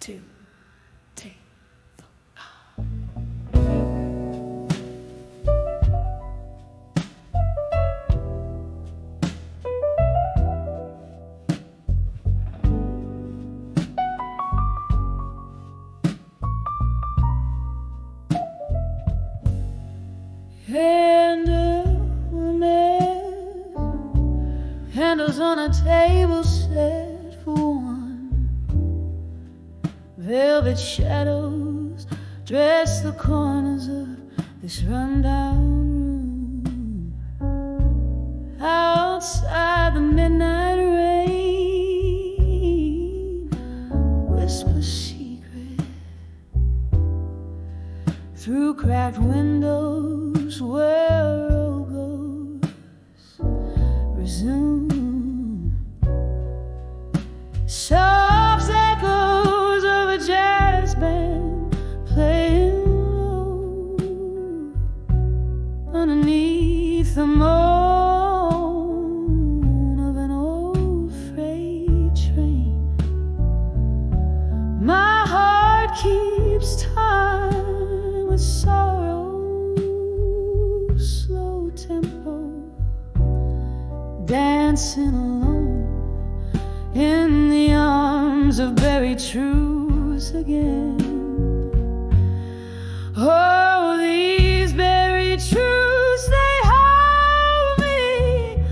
2, 3. Candles on a table set for one. Velvet shadows dress the corners of this rundown room. Outside the midnight rain whispers secret through cracked windows where old ghosts resume. Soft echoes of a jazz band playing low underneath the moan of an old freight train. My heart keeps time with sorrow, slow tempo, dancing alone in the arms of buried truths again. Oh, these buried truths, they hold me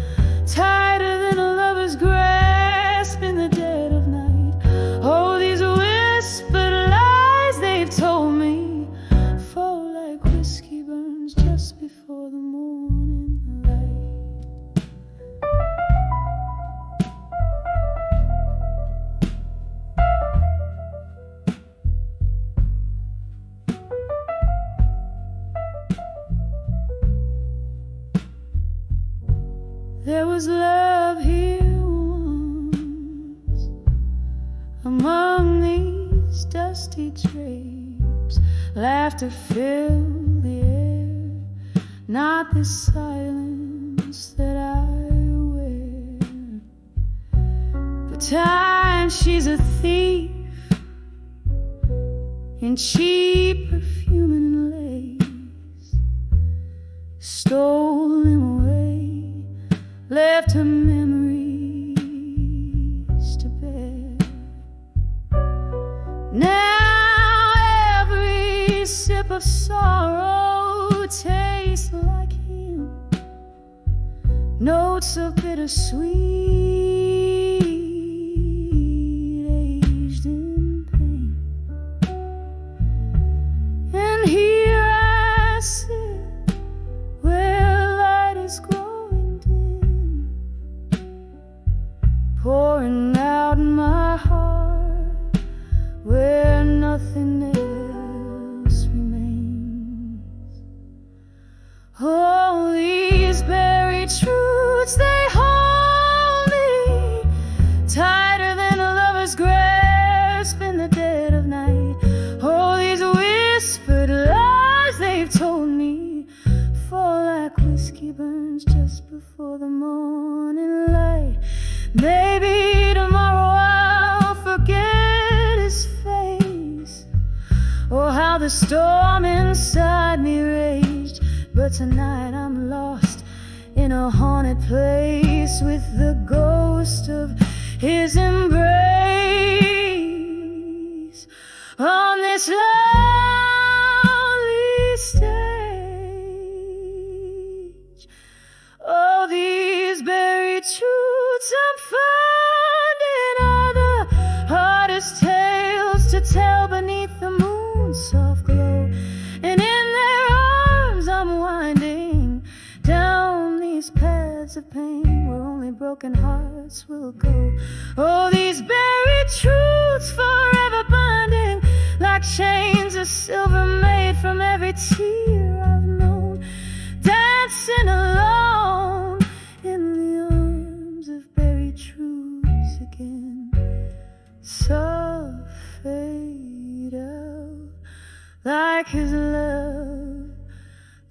tighter than a lover's grasp in the dead of night. Oh, these whispered lies they've told me fall like whiskey burns just before the morning light. There was love here once among these dusty drapes. Laughter filled the air, not the silence that I wear. But time, she's a thief in cheap perfume and lace, stole him away, left her memories to bear. Now every sip of sorrow tastes like him, notes of bittersweet, aged in pain. And here I sit where light is growing dim, pouring out my heart where nothing else remains. Oh, these buried truths, they hold me tighter than a lover's grasp in the dead of night. Oh, these whispered lies they've told me fall like whiskey burns just before the morning light. Maybe tomorrow I'll forget his face or how the storm inside me raged. But tonight I'm lost in a haunted place with the ghost of his embrace on this lonely stage. Oh, these buried truths I'm finding are the hardest tales to tell beneath the moon's soft glow. And in their arms I'm winding down these paths of pain where only broken hearts will go. Oh, these buried truths forever binding like chains of silver made from every tear I've known, dancing alone in the arms of buried truths again. So fade out like his love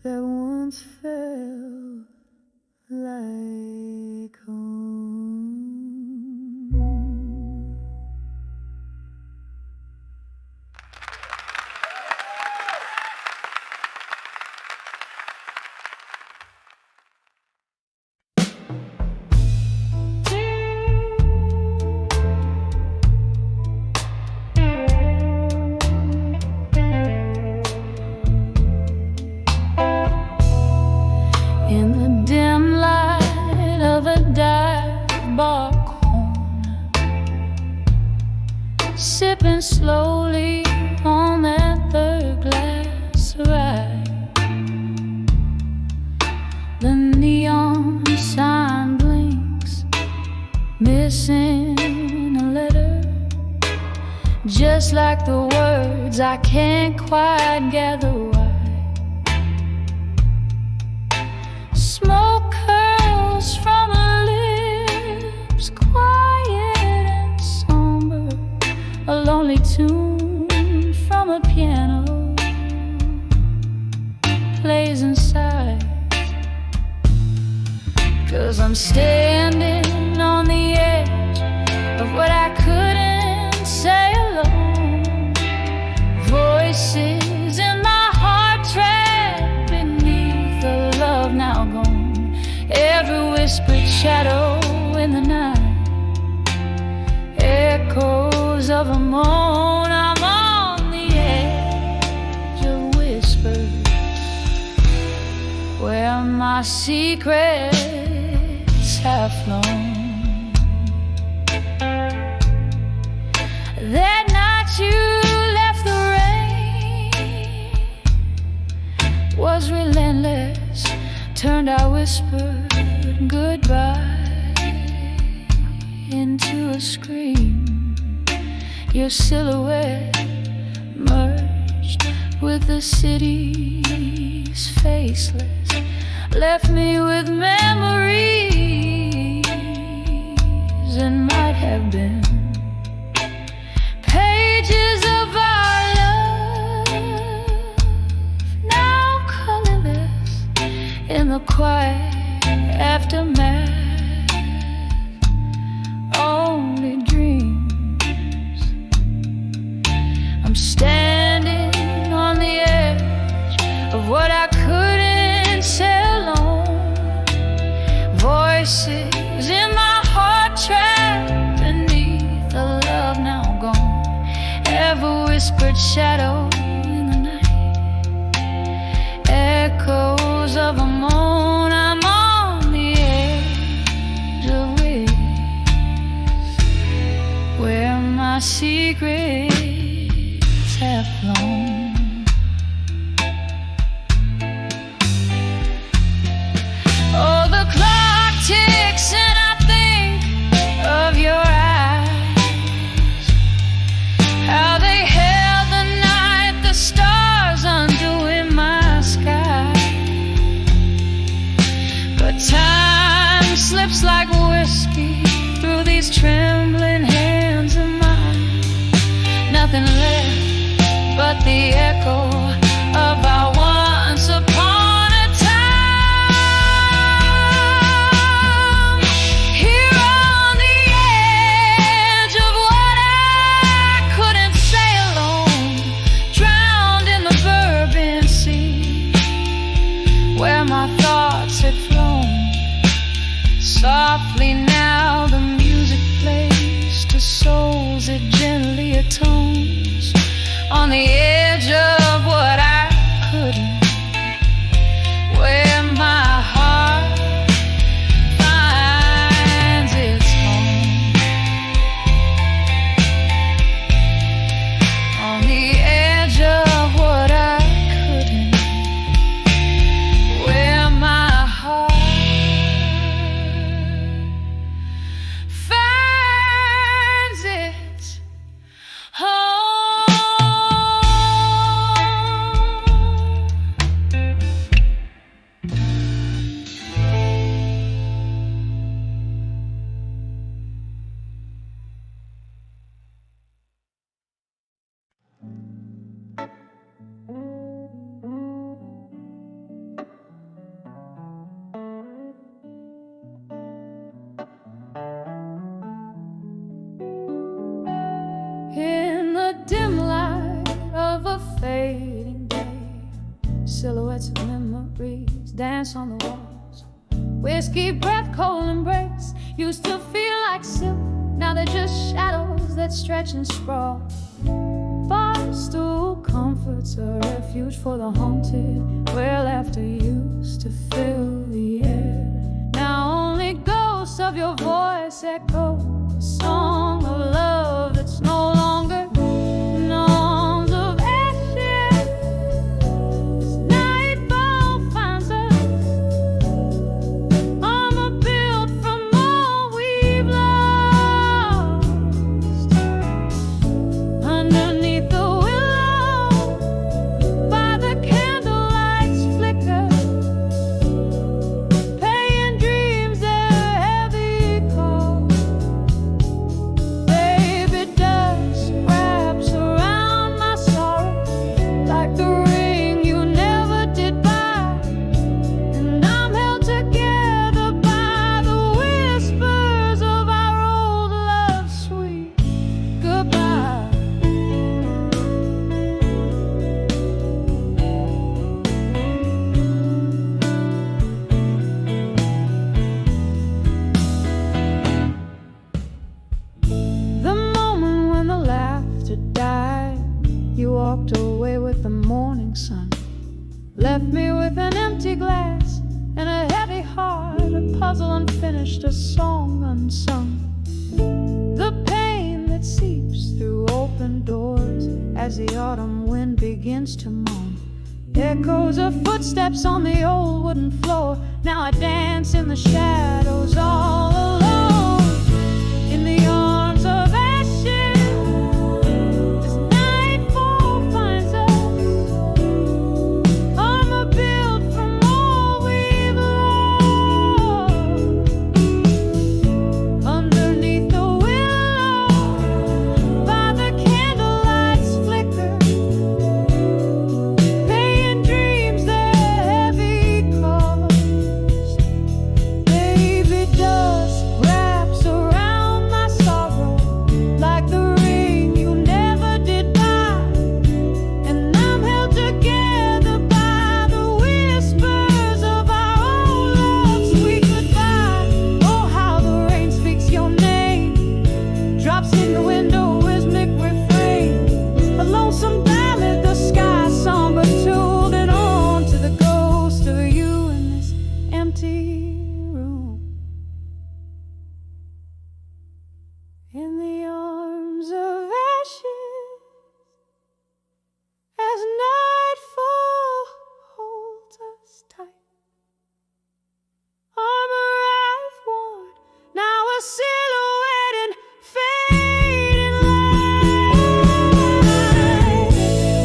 that once felt like home. sipping slowly on that third glass of rye. The neon sign blinks, missing a letter, just like the words I can't quite gather why. Smoke curls from her lips, quiet and somber, a lonely tune from a piano plays inside. 'Cause I'm standing on the edge of what I couldn't say alone. Voices in my heart trapped beneath the love now gone. Every whispered shadow in the night, echoes of a moan. I'm on the edge of whispers, where my secrets have flown. That night you left, the rain was relentless. Turned our whispered goodbye into a scream. Your silhouette merged with the city's faceless, left me with memories and might have been pages of our love, now colorless in the quiet aftermath. Only dreams. I'm standing on the edge of what I couldn't say alone. Voices in my heart trapped beneath the love now gone. Ever whispered shadow in the night, echoes of a moan. I'm on the edge of waves, where my secrets have flown. Oh, the clock ticks and I think of your eyes, how they held the night, the stars undoing my sky. But time slips like whiskey through these trembling hands of mine. Nothing left but the echo of our once upon a time. Here on the edge of what I couldn't say alone, drowned in the Bourbon Sea, where my thoughts had flown. Softly now the music plays to souls it gently atones. On the edge of what I couldn't, where my heart finds its home. On the edge of what I couldn't, where my heart finds its home. In the dim light of a fading day, silhouettes of memories dance on the walls. Whiskey breath, cold embrace, used to feel like silk. Now they're just shadows that stretch and sprawl. Barstool comforts, a refuge for the haunted, where laughter used to fill the air. Now only ghosts of your voice echo a song of love that's no longer walked away with the morning sun, left me with an empty glass and a heavy heart, a puzzle unfinished, a song unsung. The pain that seeps through open doors as the autumn wind begins to moan. Echoes of footsteps on the old wooden floor. Now I dance in the shadows all alone, in the arms of ashes. As nightfall finds us, armor built from all we've lost. Underneath the willow, by the candlelight's flicker, paying dreams their heavy cost. Baby, dust wraps around my sorrow like the ring you never did buy, and I'm held together by the whispers of our old love's sweet goodbye. Oh, how the rain speaks your name, drops in the window, rhythmic refrain, a lonesome ballad, the sky somber tuned and on to the ghost of you in this empty room. In the arms of ashes, as nightfall holds us tight. Armor I've worn, now a silhouette in fading light.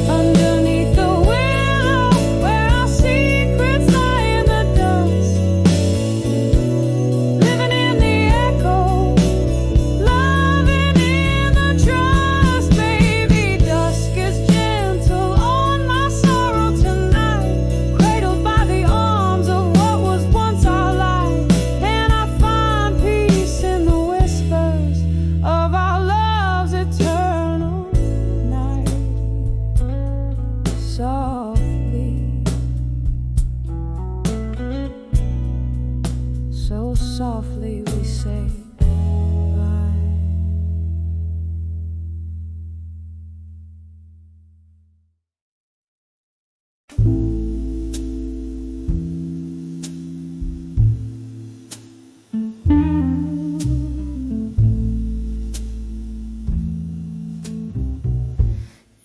Underneath the willow, where our secrets lie in the dust, living in the echo, loving in the trust. Baby, dusk is gentle on my sorrow tonight, cradled by the arms of what was once our life, and I find peace in the whispers of our love's eternal night. Softly, so softly we say bye.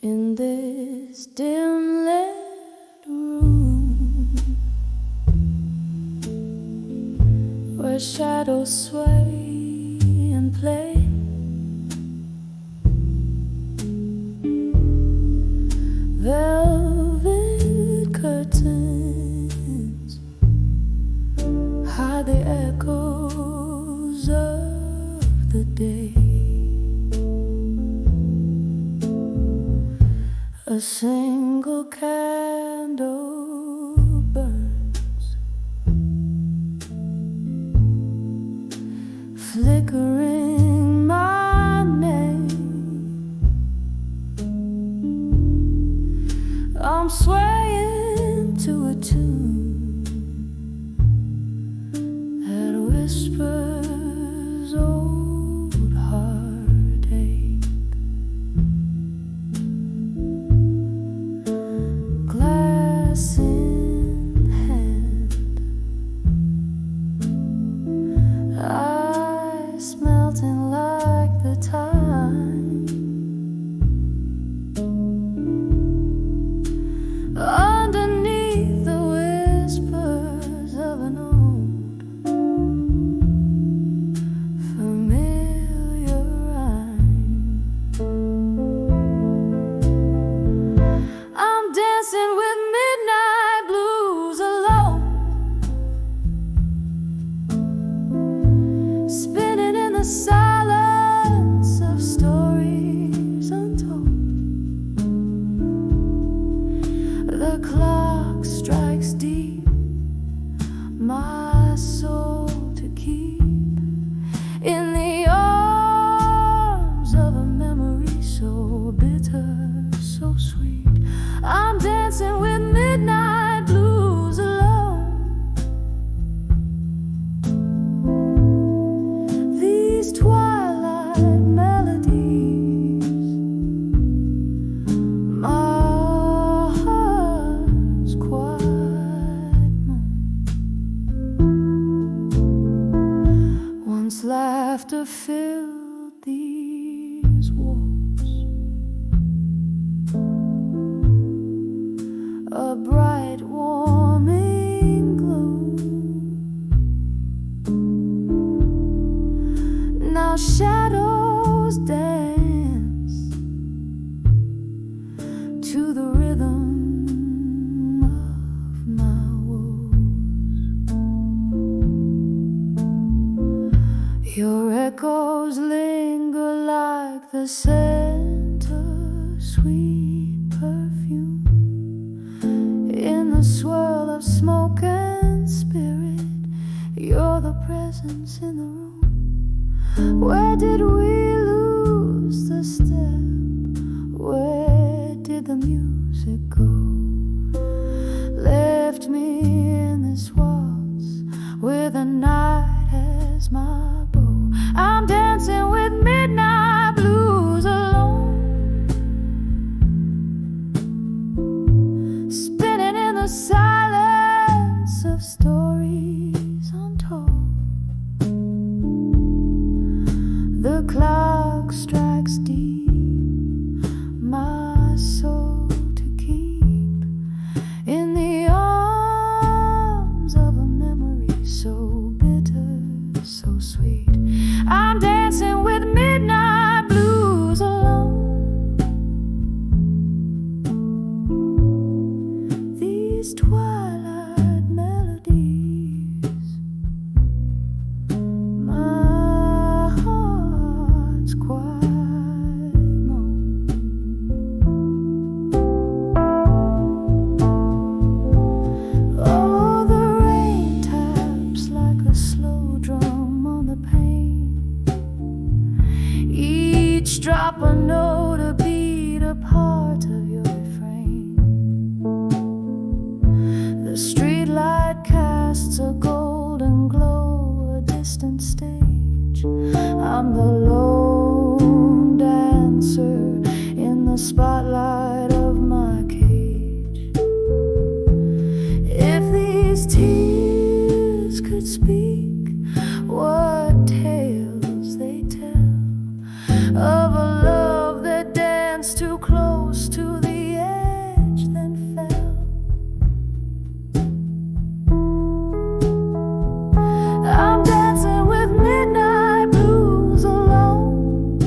In this dim lit room, where shadows sway and play, velvet curtains hide the echoes of the day. A single candle burns, flickering my name. I'm swaying to a tune that whispers old heartache. Glass in hand, ice melting like the time. Underneath the whispers of an old familiar rhyme, I'm dancing with midnight blues alone, spinning in the silence of stories untold. The clock strikes deep, my soul to keep in the arms of a memory so bitter, so sweet. I'm dancing with midnight blues alone. These twilight melodies, my to the rhythm of my woes. Your echoes linger like the scent of sweet perfume in the swirl of smoke and spirit. You're the presence in the room. Where did we lose the step? Where did the music go? Left me in this waltz with the night as my bow. I'm dancing with midnight blues alone, spinning in the silence of stories untold. The clock strikes deep, my soul to keep in the arms of a memory so bitter, so sweet. I'm dancing with midnight blues alone. These twilight melodies, my heart's quiet moan. Oh, the rain taps like a slow drum on the pane, each drop a note, a beat, a part of your refrain. The streetlight casts a golden glow, a distant stage. I'm the lone dancer in the spotlight of my cage. If these tears could speak, what tales they tell of a love that danced too close to the edge, then fell. I'm dancing with midnight blues alone,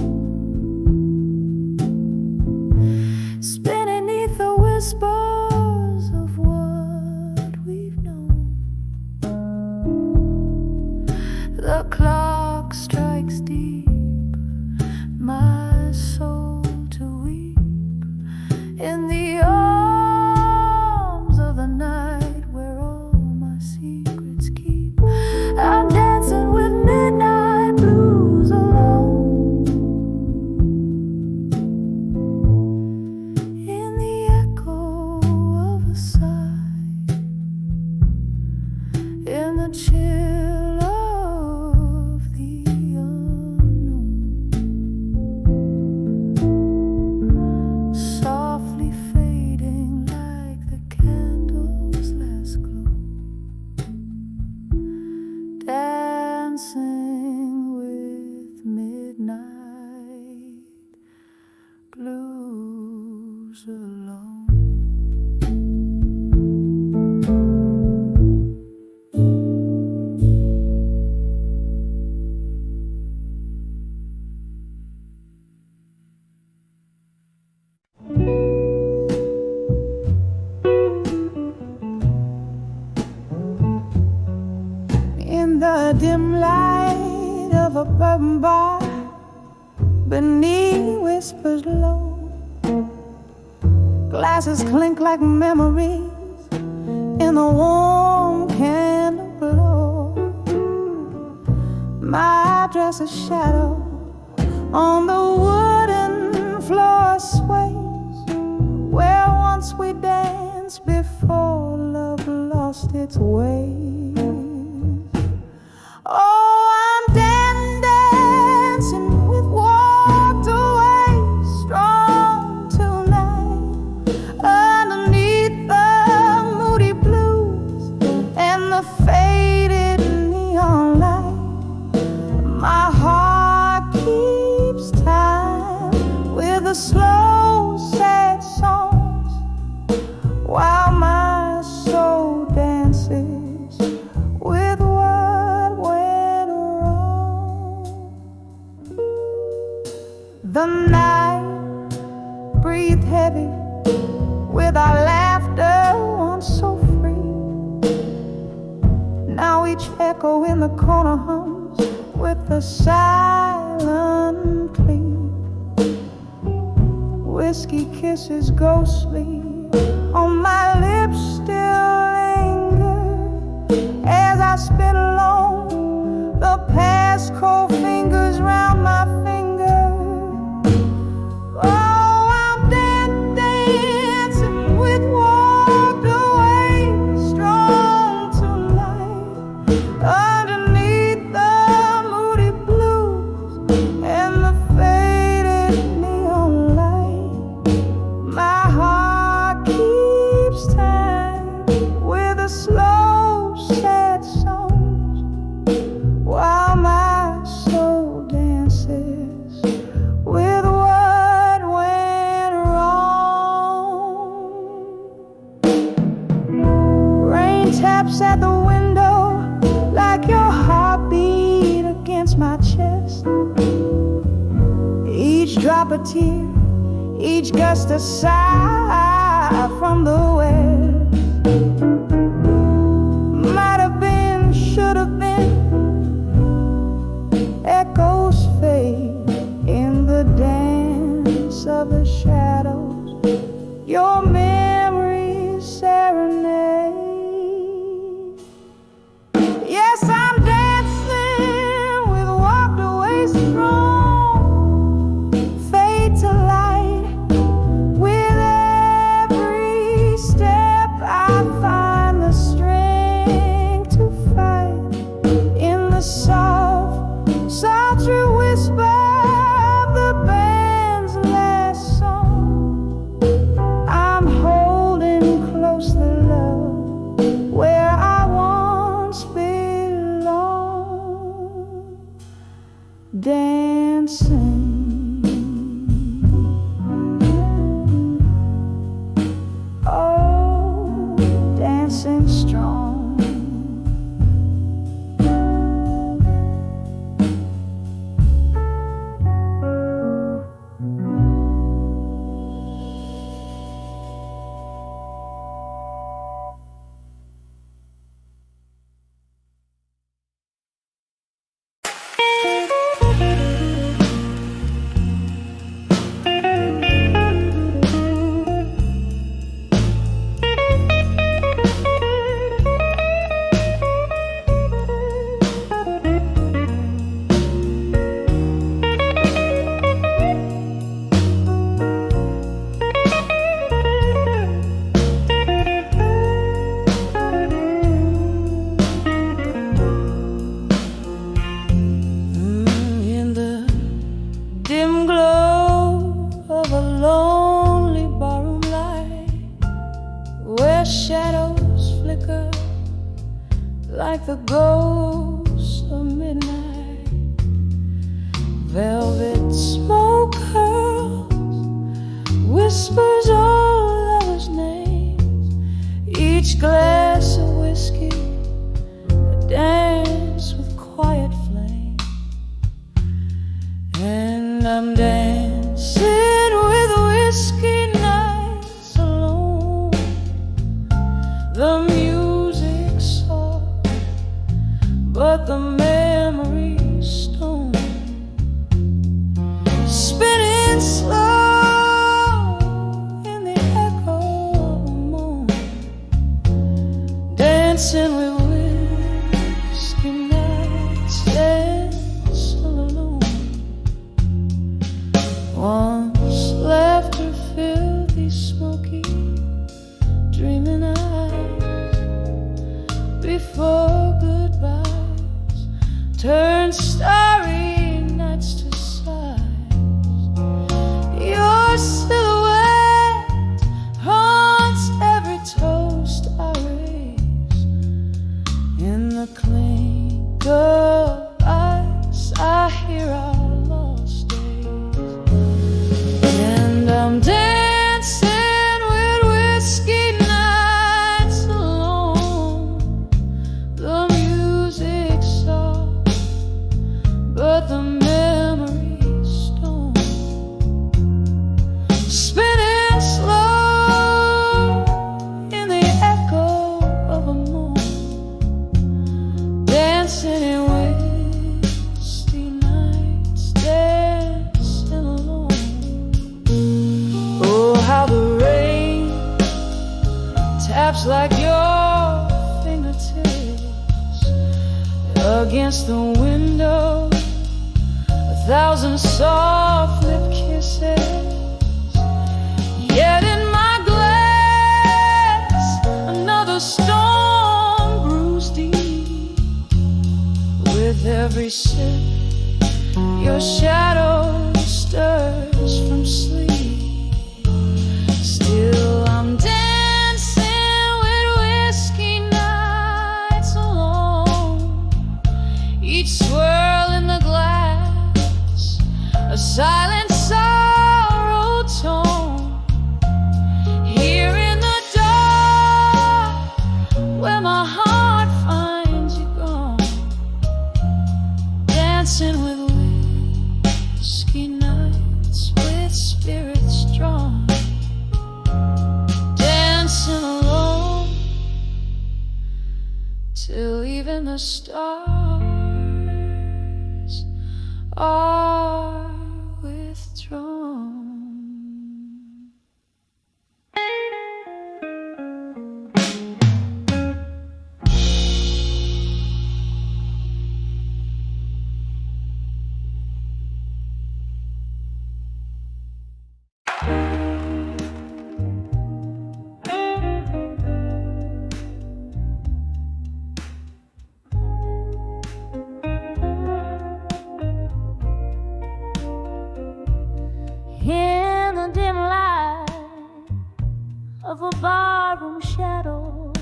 spinning neath the whispers of what we've known. The clock strikes deep, my soul to weep in the arms of the night where all my secrets keep. I'm dancing with midnight blues alone, in the echo of a sigh, in the chill of the unknown, softly fading like the candle's last glow, dancing with midnight blues alone. In the dim light of a bourbon bar, beneath whispers low, glasses clink like memories in the warm candle glow. My dress a shadow on the wooden floor sways, where once we danced before love lost its way. Oh, I'm dancing with walked away, strong tonight, underneath the moody blues and the faded neon light. My heart keeps time with the slow, sad songs, while my soul dances with our laughter once so free. Now each echo in the corner hums with a silent plea. Whiskey kisses ghostly on my lips still linger as I spin alone, the past cold fingers round my finger. Oh, I'm dancing with walked away, strong tonight, underneath the moody blues and the faded neon light. My heart keeps time with a slow, sad songs, while my soul dances with what went wrong. Rain taps at the window like your heartbeat against my chest. Each drop a tear, each gust a sigh from the west. Might have been, should have been, echoes fade in the dance of the shadows. Your memories serenade. Yes, I'm dancing with walked away strong, fade to light. With every step I find the strength to fight in the soft, sultry whisper of the band's last song. I'm holding close the love where I once belonged, dancing. Oh, dancing strong. In the dim glow of a lonely barroom light, where shadows flicker like the ghosts of midnight, velvet smoke curls, whispers all lovers' names, each glass of whiskey a dance with quiet flame. And I'm dancing with whiskey nights alone, the music's soft, but the memory's stone, spinning slow in the echo of a moan, dancing with whiskey nights, dancing alone. Once laughter filled these smoky, dreaming eyes, before goodbyes turned starry nights to sighs. Your silhouette haunts every toast I raise. perhaps like your fingertips against the window, 1,000 soft lip kisses. Yet in my glass, another storm brews deep. With every sip, your shadow stirs from sleep. Still I'm dancing with whiskey nights alone. Each swirl in the glass, a silent sorrow tone. Here in the dark, where my heart finds you gone, dancing with whiskey nights with spirits strong, dancing alone till even the stars are withdrawn. In the dim light of a barroom shadow,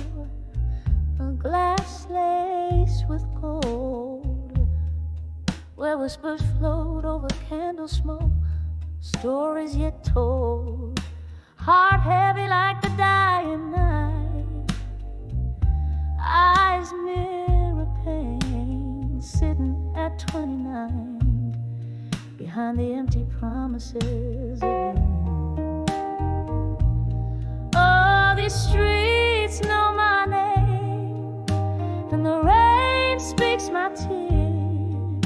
a glass laced with gold, where whispers float over candle smoke, stories yet told, heart heavy like the dying night, eyes mirror pain, sitting at 29 behind the empty promises again. Oh, these streets know my name, and the rain speaks my tears.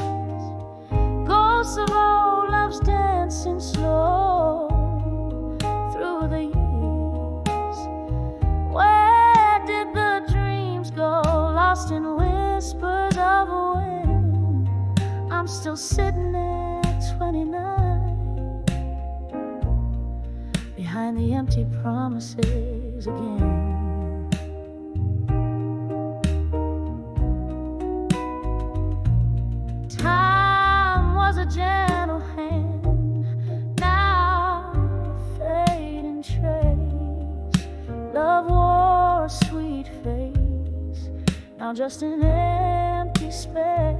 Ghosts of old loves dancing slow through the years. Where did the dreams go, lost in whispers of a wind? I'm still sitting there 29 behind the empty promises again. Time was a gentle hand, now fading trace. Love wore a sweet face, now just an empty space.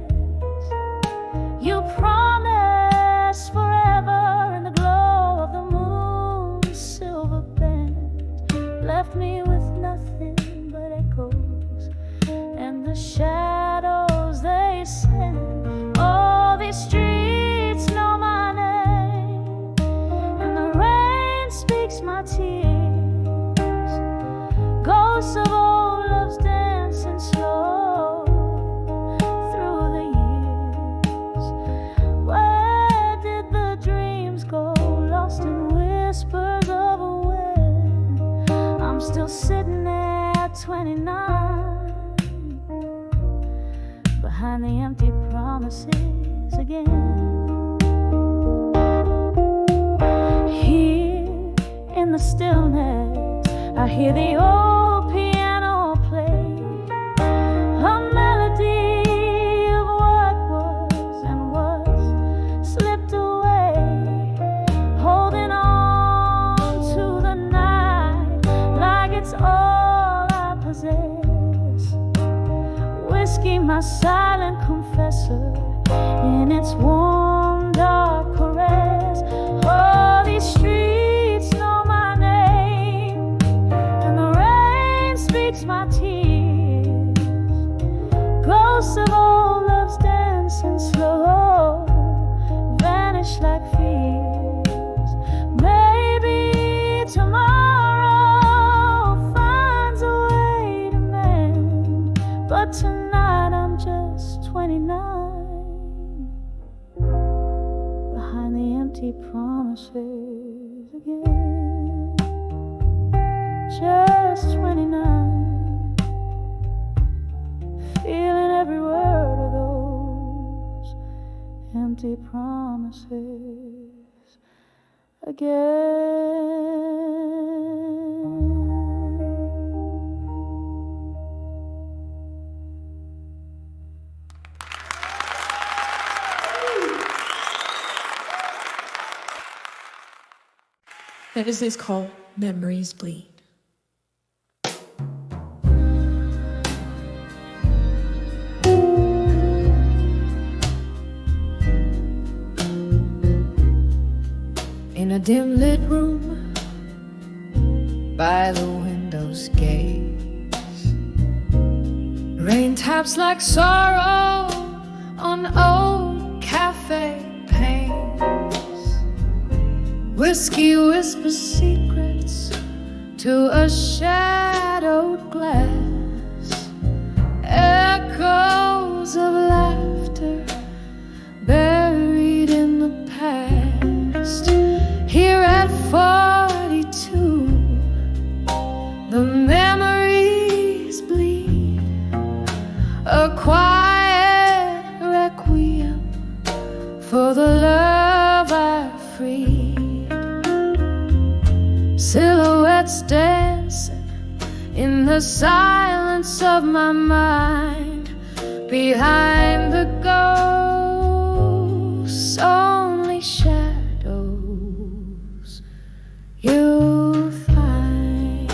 You promised forever in the glow of the moon's silver band, left me with nothing but echoes and the shadows they send. Oh, these streets know my name, and the rain speaks my tears. Ghosts of old loves dancing slow through the years. Where did the dreams go, lost in whispers of a wind? I'm still sitting at 29 behind the empty promises again. Here in the stillness, I hear the old piano play, a melody of what was and was slipped away, holding on to the night like it's all I possess. Whiskey, my silent confessor, in its warm dark caress. Oh, these streets know my name, and the rain speaks my tears. Ghosts of old loves dancing slow, vanish like fears. Maybe tomorrow finds a way to mend, but tonight I'm just 29 behind the empty promises again. Just 29. empty promises again. This is called Memories Bleed. In a dim lit room by the window's gaze, rain taps like sorrow on old cafe panes. Whiskey whispers secrets to a shadowed glass. Echoes of laughter buried in the past. Here at 42, the memories bleed, a quiet requiem for the love I freed. Silhouettes dancing in the silence of my mind, behind the ghosts, only shadows you'll find.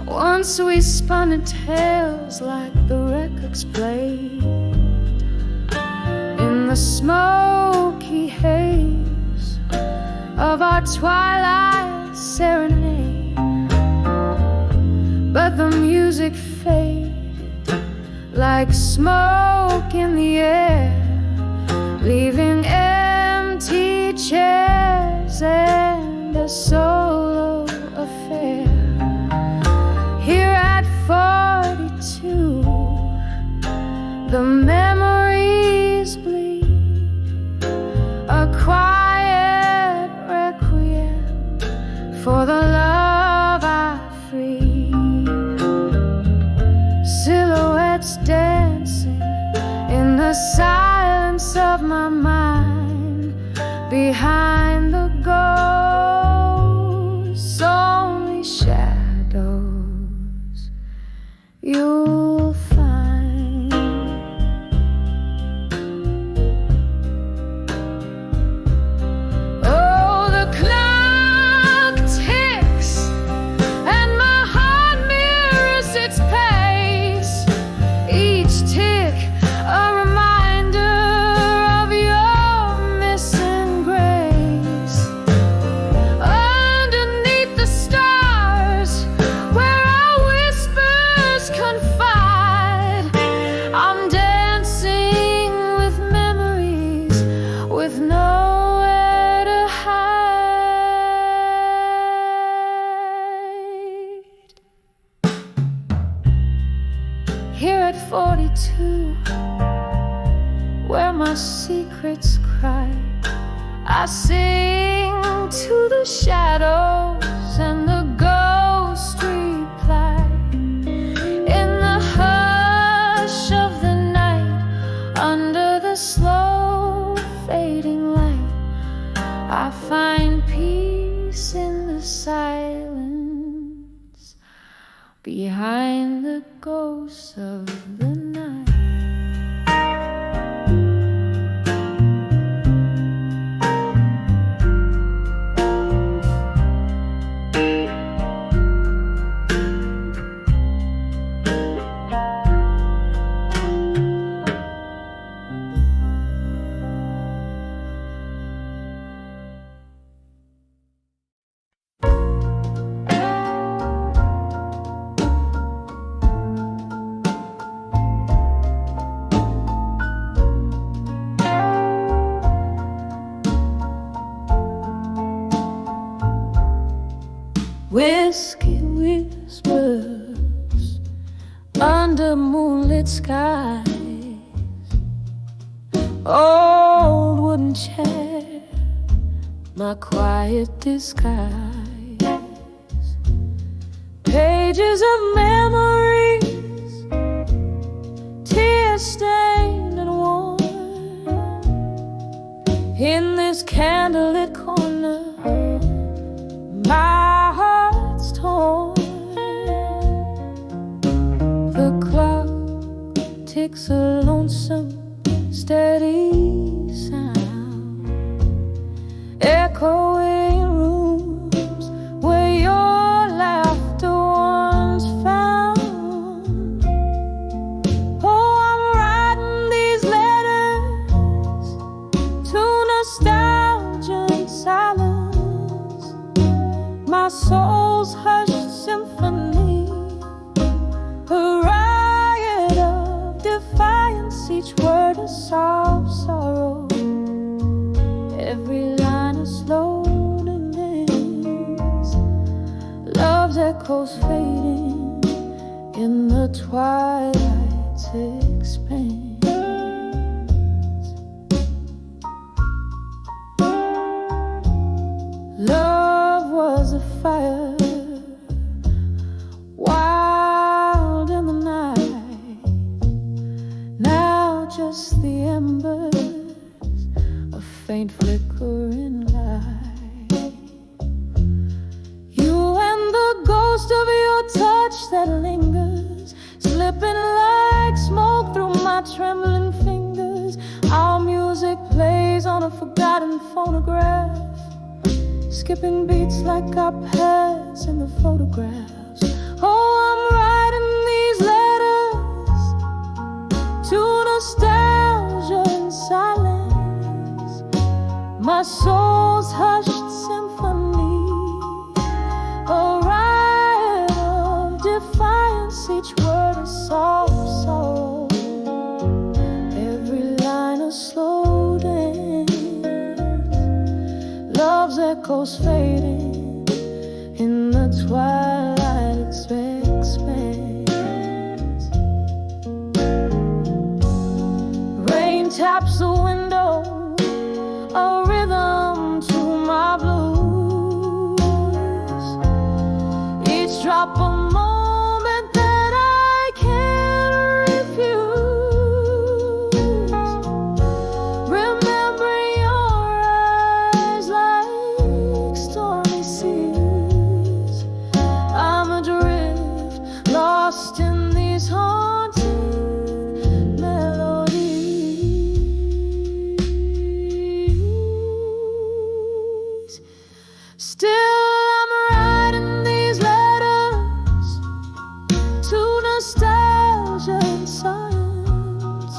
Once we spun in tales like the records played in the smoky haze of our twilight serenade. But the music faded like smoke in the air, leaving empty chairs and a solo affair. Here at 42, the memories bleed, a quiet requiem for the love I freed. Silhouettes dancing in the silence of my mind, behind the ghosts, only shadows you'll find. Oh, the clock ticks and my heart mirrors its pace. Each tick a reminder of your missing grace. Underneath the stars where our whispers confide, I'm dancing with memories with nowhere to hide. Here at 42, where my secrets cry, I sing to the shadows and the ghosts reply. In the hush of the night, under the slow fading light, I find peace in the silence, behind the ghosts of the night. Whiskey whispers under moonlit skies, old wooden chair, my quiet disguise. Page pages of memories, tear-stained and worn. In this candlelit corner, my heart's torn. The clock ticks a lonesome, steady sound, echoing rooms where your laughter once found. Oh, I'm writing these letters to nostalgia and silence, my soul's hushed symphony, a riot of defiance, each word a soft sorrow, every line a slow dance. Love's echoes fading in the twilight's expanse. Love was a fire, wild in the night. Now just the embers, a faint flickering light. You and the ghost of your touch that lingers, slipping like smoke through my trembling fingers. Our music plays on a forgotten phonograph, skipping beats like our past in the photographs. Oh, I'm writing these letters to nostalgia and silence, my soul's hushed symphony, a riot of defiance, each word a soft sorrow, every line a slow dance. Love's echoes fading in the twilight's expanse. Rain taps the window, a rhythm to my blues, each drop a moment that I can't refuse. Remembering your eyes like stormy seas, I'm adrift, lost in these haunting melodies. Still I'm writing these letters to nostalgia and science,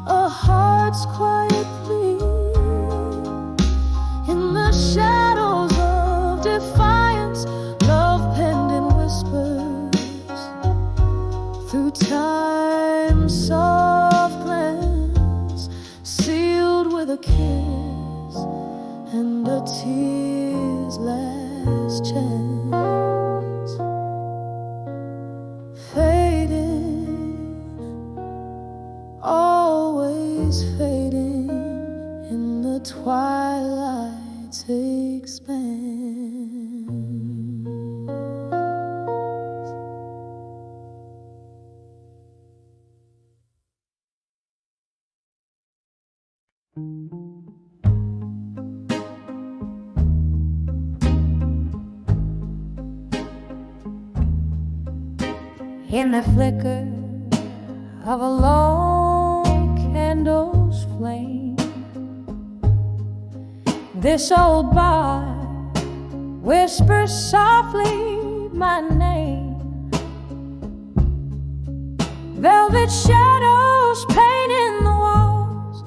a heart's quiet plea in the shadows of defiance. Love penned in whispers through time's soft glance, sealed with a kiss and a tear's last chance. Fading, always fading in the twilight's expanse. In the flicker of a lone candle's flame, this old bar whispers softly my name. Velvet shadows painting the walls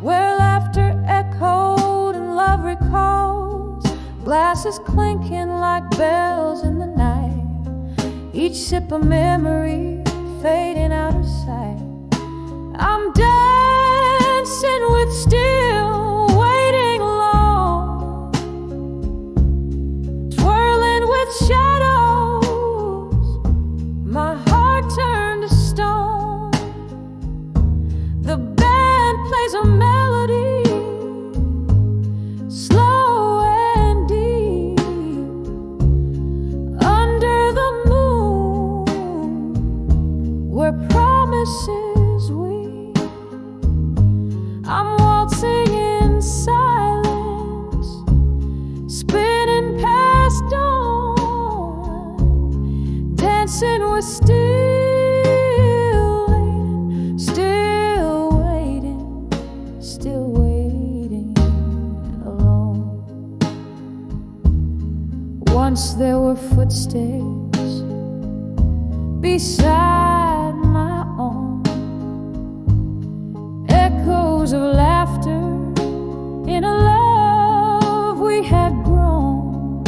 where laughter echoed and love recalls, glasses clinking like bells in the night, each sip a memory fading out of sight. I'm dancing with still waiting alone, twirling with shadows, my heart turned to stone. The band plays a melody, slow and deep, under the moon. we're still waiting alone. Once there were footsteps beside my own, echoes of laughter in a love we had grown.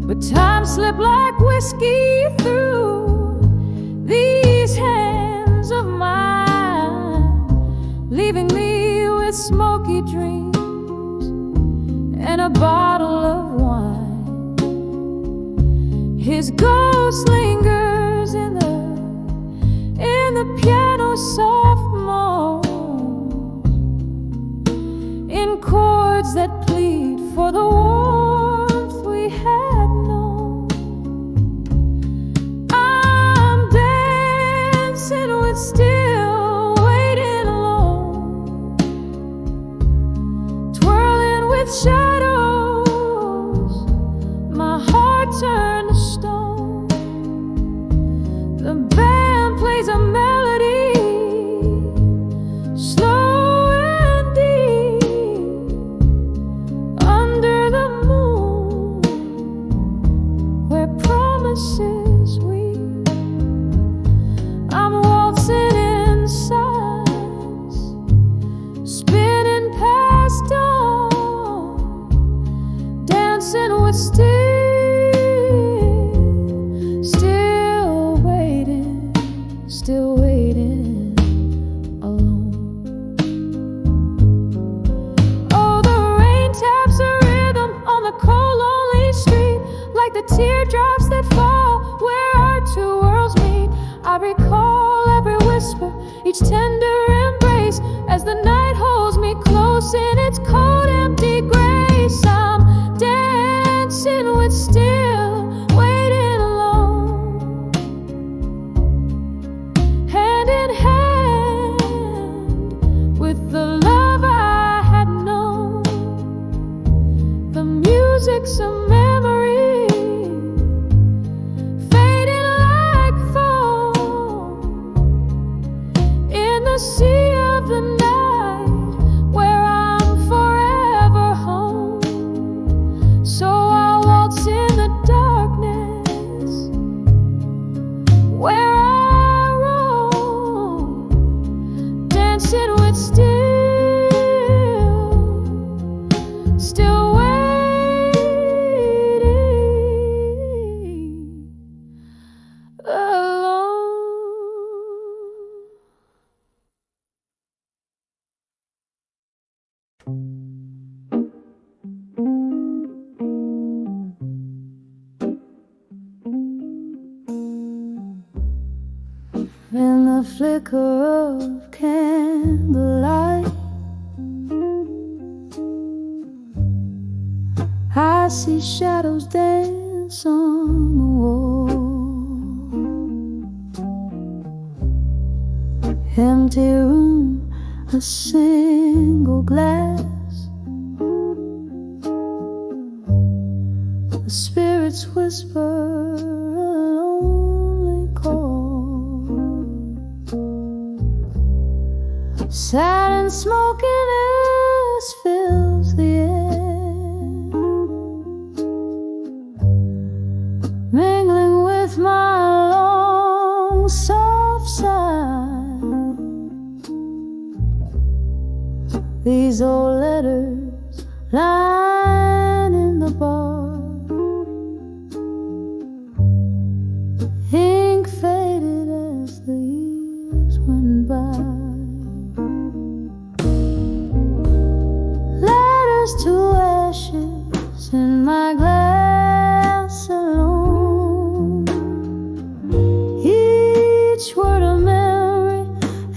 But time slipped like whiskey through these hands of mine, leaving me with smoky dreams and a bottle of wine. His ghost lingers in the piano's soft moan, in chords that plead for the warmth we had known. I'm dancing with still waiting alone, twirling with shadows, my heart turned to stone. The band plays a melody, slow and deep, under the moon, where promises weep. I'm waltzing in silence, spinning past dawn, dancing with still waiting alone. Oh, the rain taps a rhythm on the cold, lonely street, like the teardrops that fall where our two worlds meet. I recall every whisper, each tender embrace, as the night holds me close in its cold, empty grace. I'm dancing with still waiting alone, hand in hand with the love I had known. The music's a memory, fading like foam in the sea of the night, where I'm forever home. So I'll waltz in the darkness, where I roam, dancing with still waiting alone. In the flicker of candlelight, I see shadows dance on the wall. Empty room, a single glass, the spirits whisper a lonely call. Sad and smokiness fills the air, mingling with my long soft sigh. These old letters lining the bar, ink faded as the years went by. Letters to ashes in my glass alone, each word a memory,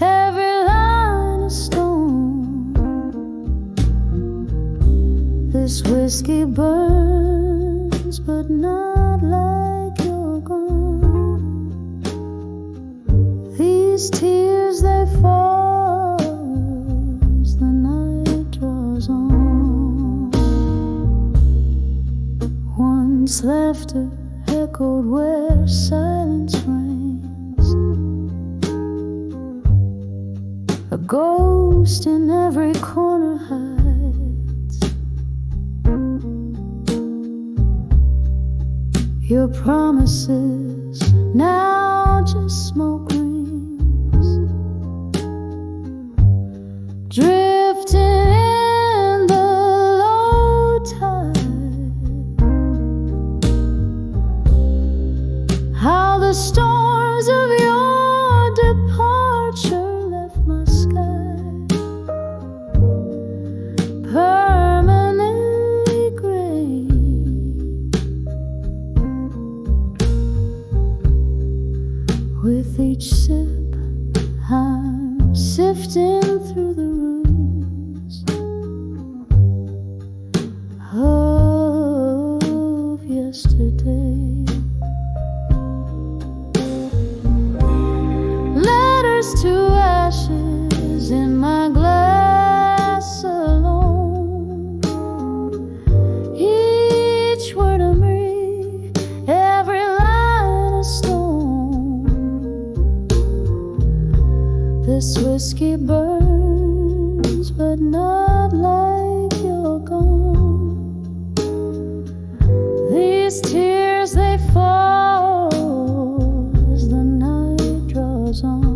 every line a stone. This whiskey burns, but not like you're gone. These tears, they fall as the night draws on. Once laughter echoed echoed where silence reigns. A ghost in every corner hides. Your promises now just smoke rings, drifting in the low tide. How the storms of your departure left my sky permanently gray. With each sip, I'm sifting through the ruins of yesterday. Letters to ashes in my glass alone. Each word a memory, every line a stone. This whiskey burns, but not like you're gone. These tears, they fall as the night draws on.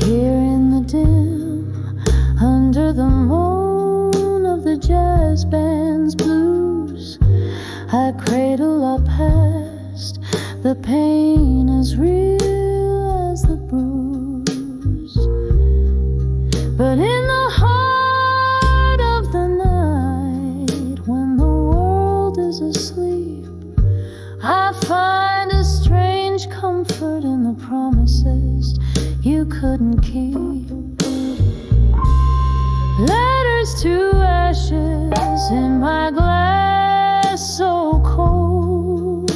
Here in the dim, under the moan of the jazz band's blues, I cradle up past the pain as real as the bruise. But in the heart of the night, when the world is asleep, I find a strange comfort in the promises you couldn't keep. Letters to ashes in my glass so cold.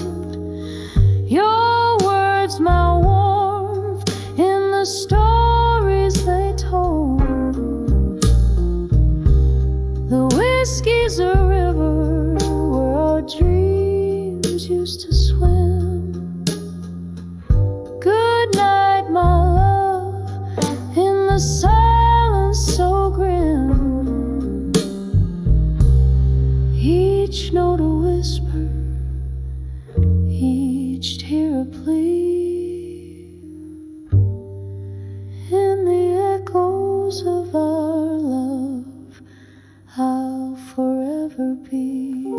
Your words, my warmth in the stories they told. The whiskey's a river where our dreams used to swim. Good night, my love, in the silence so grim. Each note a whisper, each tear a plea. In the echoes of our love, I'll forever be.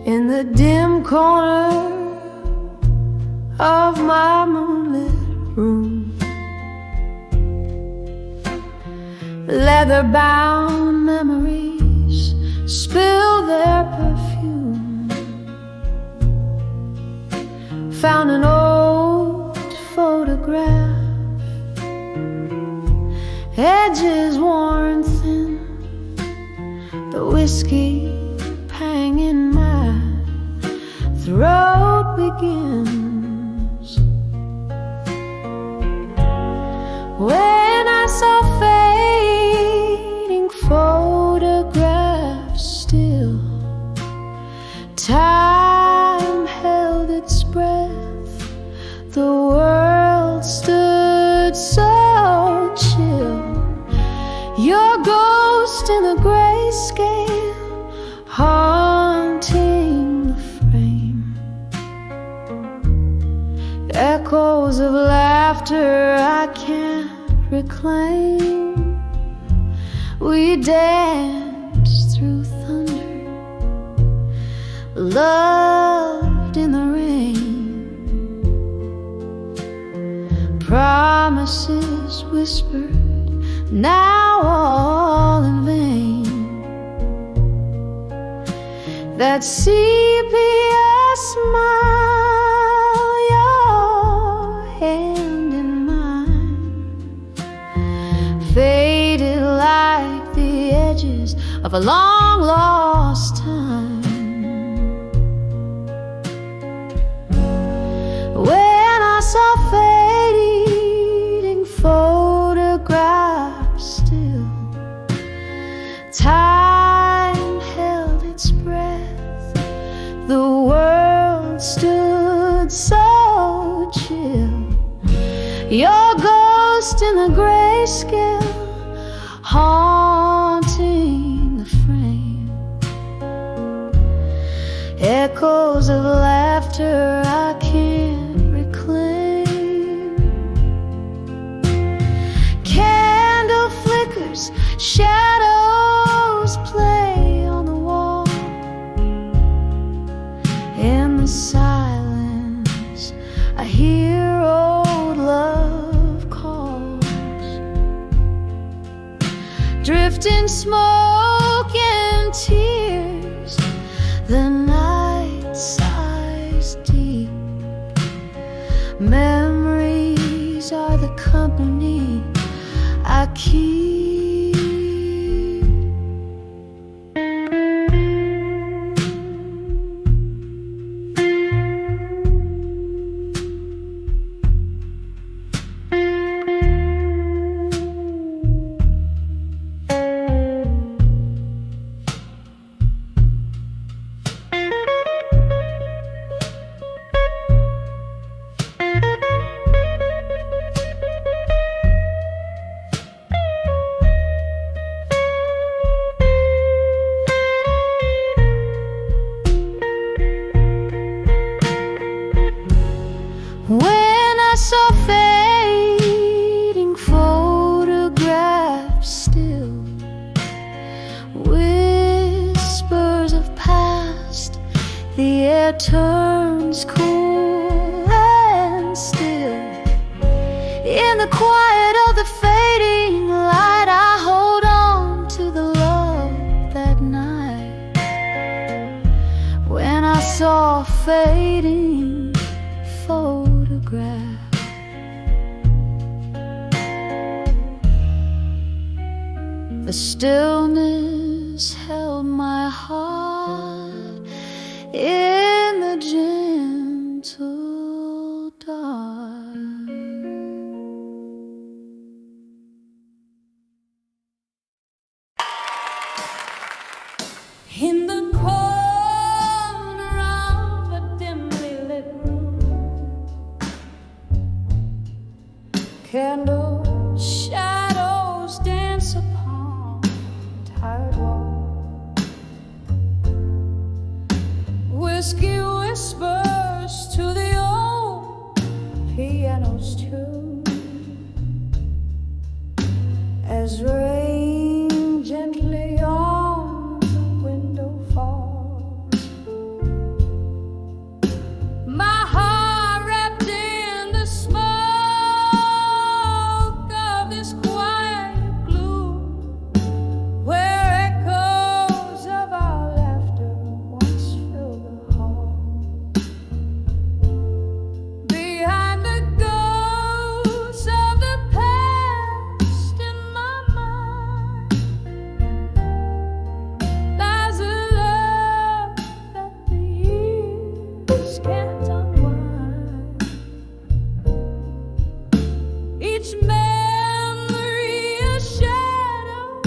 In the dim corner of my moonlit room, leather-bound memories spill their perfume. Found an old photograph, edges worn thin, the whiskey pang in my throat begins. When I saw fading photographs still, time held its breath, the world stood so chill. Your ghost in the grayscale haunting reclaim. We danced through thunder, loved in the rain, promises whispered, now all in vain. That sepia smile, your hand in mine, faded like the edges of a long lost time. When I saw fading photographs still, time held its breath, the world stood so chill. Your ghost in the grayscale, haunting the frame. Echoes of laughter I can't reclaim. Candle flickers, shadows play on the wall. In the silence I hear old love calls. Drifting smoke and tears, the night sighs deep. Memories are the company I keep. When I saw fading photographs still, whispers of past, the air turns cool and still. In the quiet of the fading light, I hold on to the love that night. When I saw fading photograph, the stillness held my heart in the gentle dark. In the corner of a dimly lit room, candle shadows dance upon tired wall. Whiskey whispers to the old piano's tune as rain gently on the window falls. My heart wrapped in the smoke of this quiet gloom, where echoes of our laughter once filled the hall. Behind the ghosts of the past in my mind lies a love that the years can't unwind. Each memory a shadow,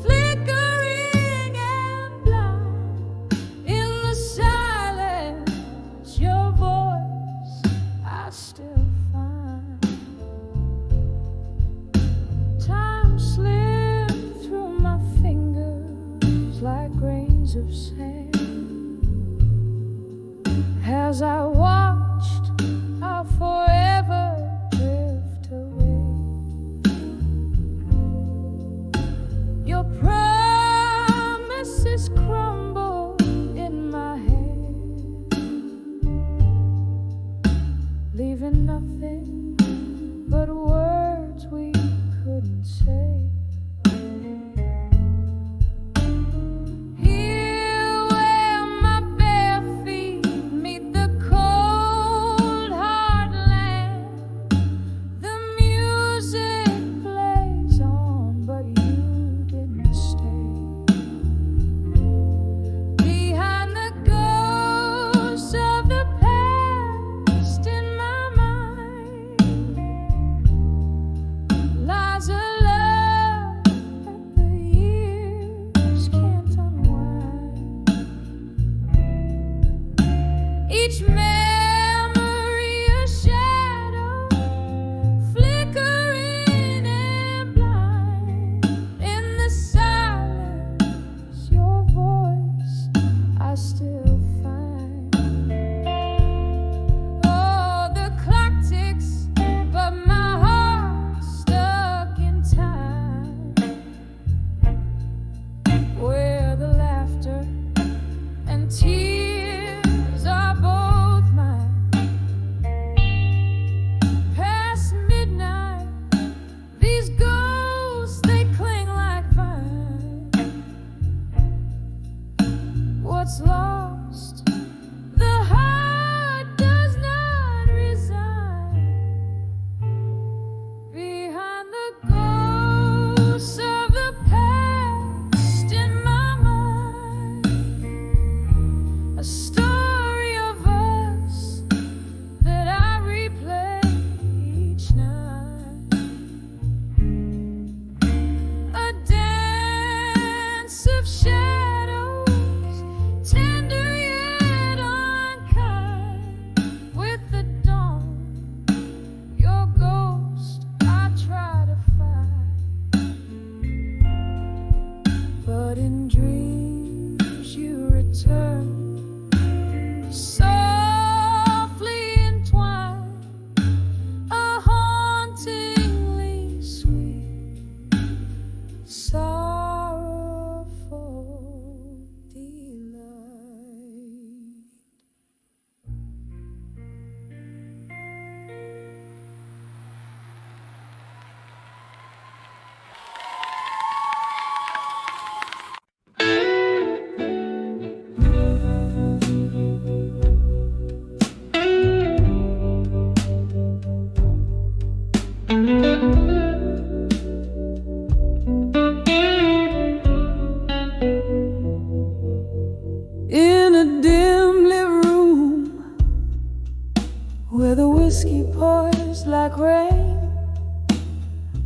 flickering and blind. In the silence, your voice I still find. Time slipped through my fingers like grains of sand as I watched our forever drift away.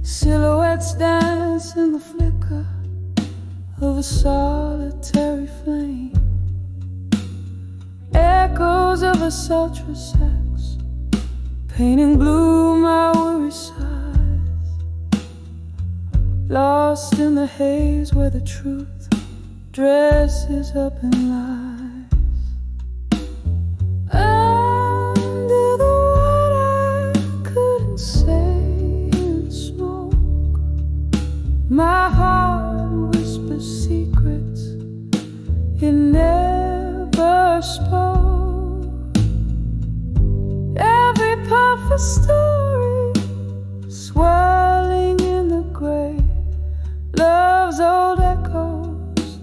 Silhouettes dance in the flicker of a solitary flame. Echoes of a sultry sex, painting blue my weary sighs. Lost in the haze where the truth dresses up in lies. Under the what I couldn't say in smoke, my heart whispers secrets it never spoke. Every puff a story swirling in the gray, love's old echoes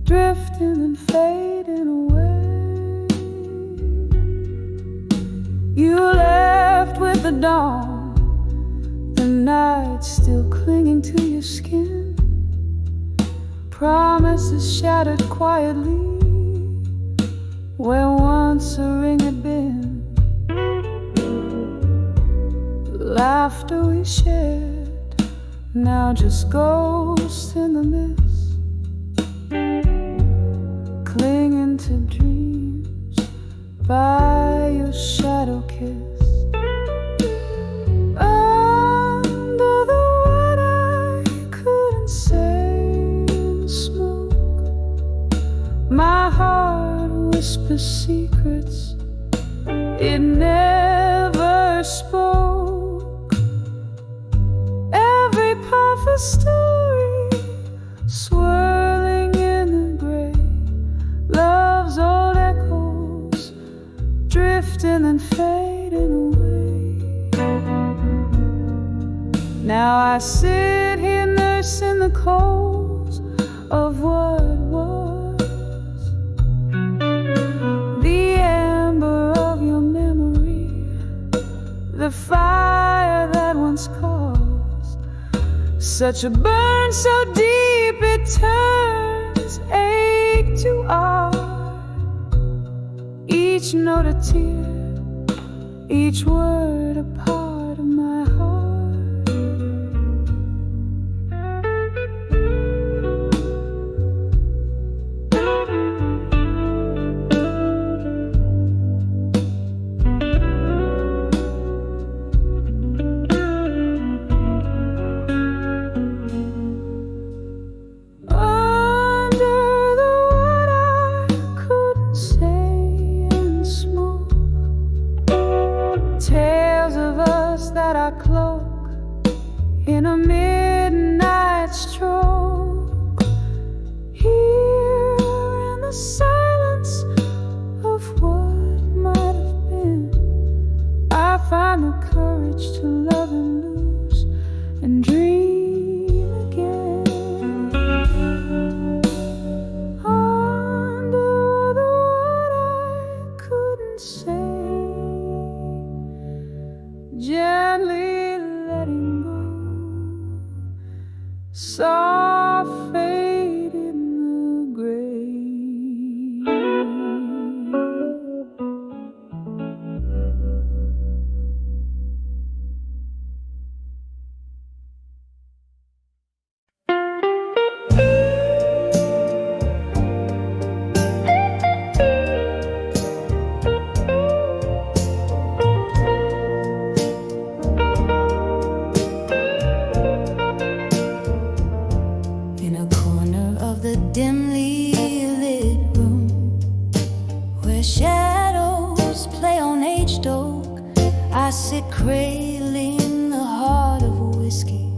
drifting and fading away. You left with the dawn, the night still clinging to your skin. Promises shattered quietly where once a ring had been. Laughter we shared, now just ghosts in the mist, clinging to dreams by your shadow kiss. Under the what I couldn't say in smoke, my heart whispers secrets it never spoke. Every puff a story swirling in the gray, love's old echoes drifting and fading away. Now I sit here nursing the coals of what was, the amber of your memory, the fire that once caused such a burn so deep it turns ache to art. Each note a tear, each word a part of my heart. In a midnight stroke, here in the silence of what might have been, I find the courage to love and lose and dream again. Under the what I couldn't say, gently letting go, soft fade in the grave. Dimly lit room where shadows play on aged oak, I sit cradling the heart of a whiskey,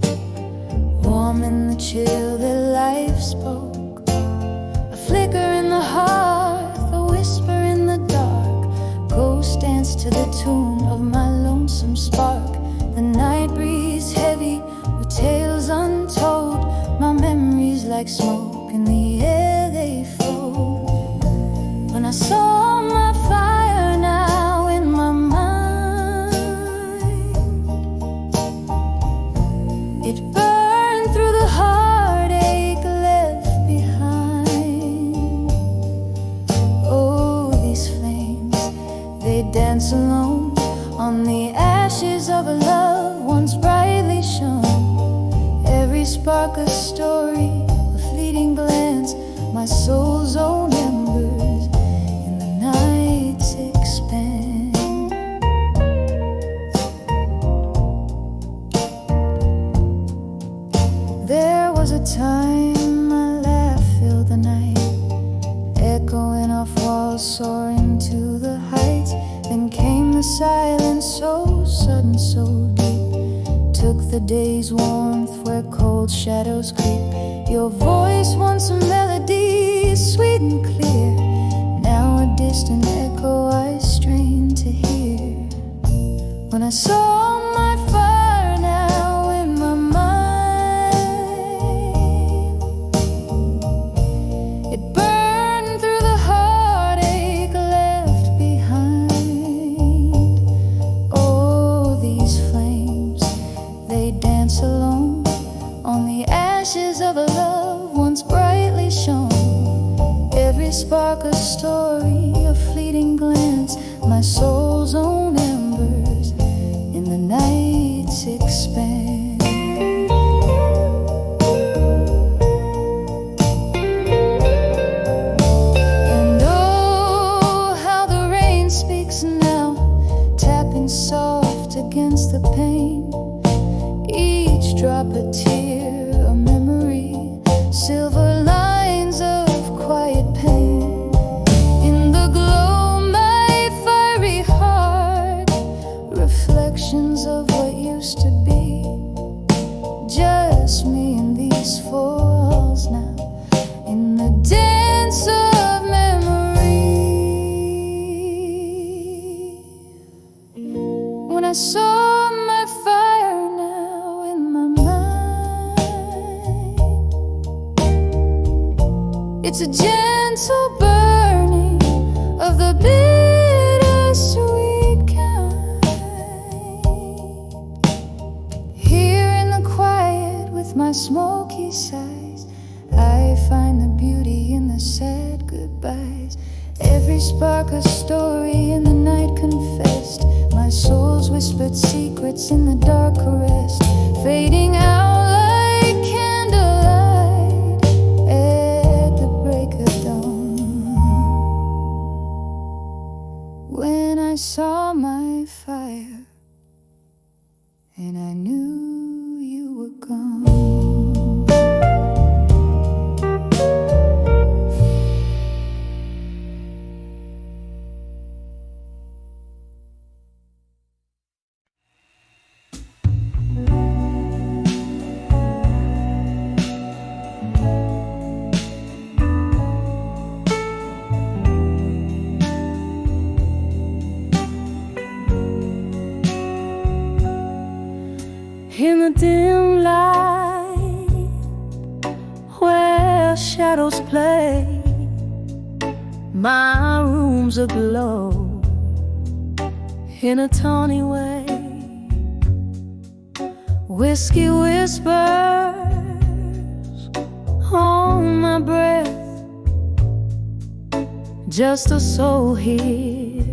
warm in the chill that life spoke. A flicker in the hearth, a whisper in the dark, ghost dance to the tune of my lonesome spark. The night breeze heavy with tales untold, my memories like smoke in the air they float. When I saw my fire now in my mind, it burned through the heartache left behind. Oh, these flames, they dance alone on the ashes of a love once brightly shone. spark a story, a fleeting glance, my soul's own embers in the night's expanse. There was a time my laugh filled the night, echoing off walls, soaring to the heights. Then came the silence, so sudden, so deep, took the day's warmth where cold shadows creep. Your voice, once a melody, sweet and clear, now a distant echo I strain to hear. When I saw my fire now in my mind, it burned through the heartache left behind. Oh, these flames, they dance alone on the ashes of a love once brightly shone. Every spark a story, a fleeting glance, my soul's own embers in the night's expanse. And oh, how the rain speaks now, tapping soft against the pane. Each drop a tear, a memory, silver lines of quiet pain. In the glow, my fiery heart, reflections of what used to be. Just me and these four walls now, in the dance of memory. When I saw my fire now in my mind, it's a gentle burning of the bittersweet kind. Here in the quiet with my smoky sighs, I find the beauty in the sad goodbyes. Every spark a story in the night confessed, my soul's whispered secrets in the dark caressed, fading out like candlelight at the break of dawn. When I saw my fire and I knew you were gone. In the dim light where shadows play, my room's aglow in a tawny way. Whiskey whispers on my breath, just a soul here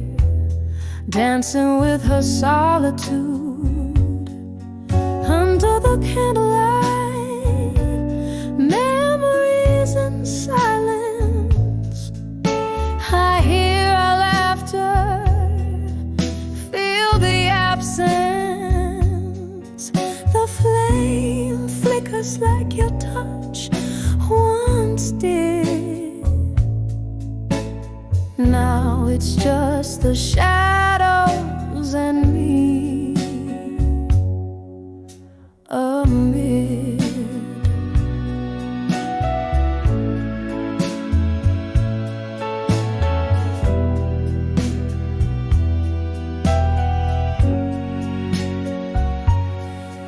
dancing with her solitude. Under the candlelight, memories in silence, I hear our laughter, feel the absence. The flame flickers like your touch once did. Now it's just the shadows and me amid.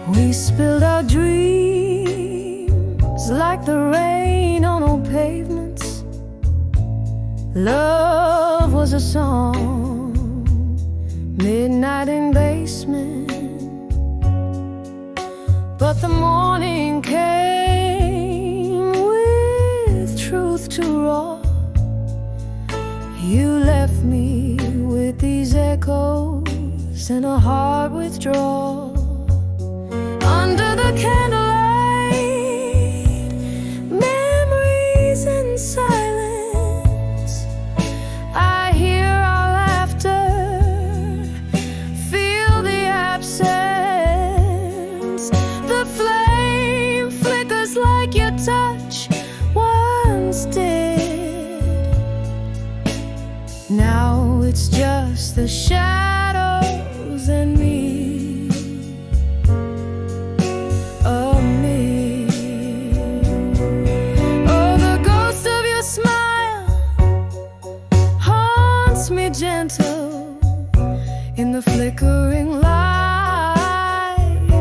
We spilled our dreams like the rain on old pavements. Love was a song, midnight in basement. But the morning came with truth to raw. You left me with these echoes and a heart withdrawal. Under the candlelight, The flame flickers like your touch once did. Now it's just the shadows and me, of me. Oh, the ghost of your smile haunts me gentle in the flickering light.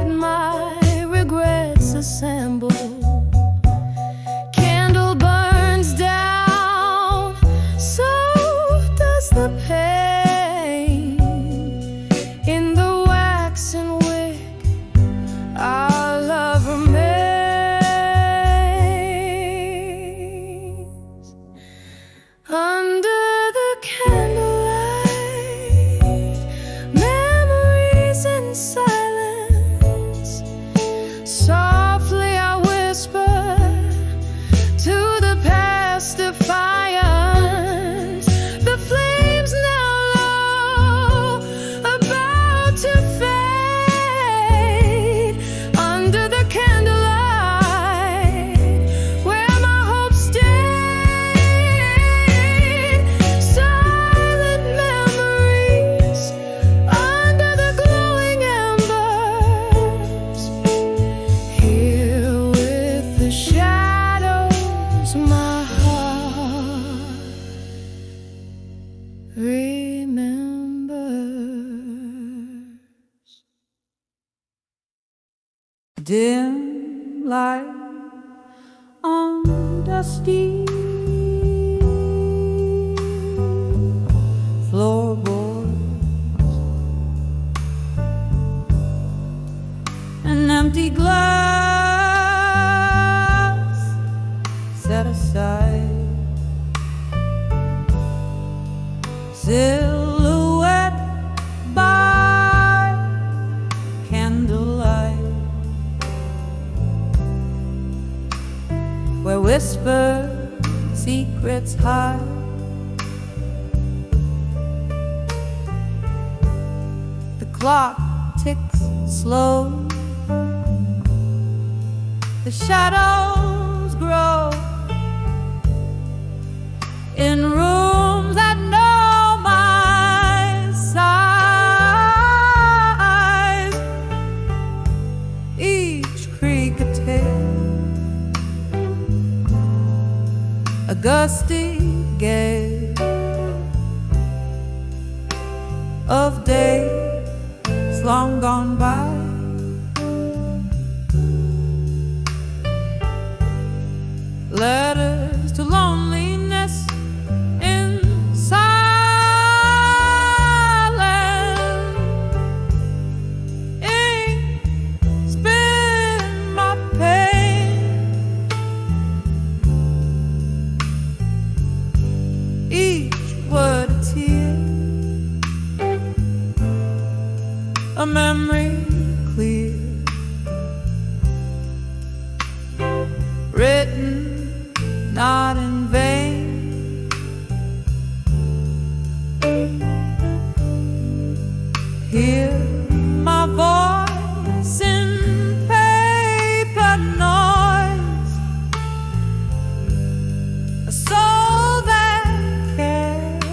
My regrets assemble. Candle burns down, so does the pain. In the waxen wick, our love remains. Under the candlelight, memories in silence. Softly I whisper to the past defiance. The flames now low, about to fade. Under the candlelight, where my hopes stayed. Silent memories under the glowing embers. Here with the shadows, my heart remembers. Dim light on dusty floorboards, an empty glass set aside, silhouette by candlelight, where whispered secrets hide. The clock ticks slow, the shadows grow in rooms that know my size. Each creak a tale, a gusty gale of days long gone by. Letters to loneliness in silence. Ink spin my pain. Each word a tear, a memory clear, written not in vain. Hear my voice in paper noise, a soul that can't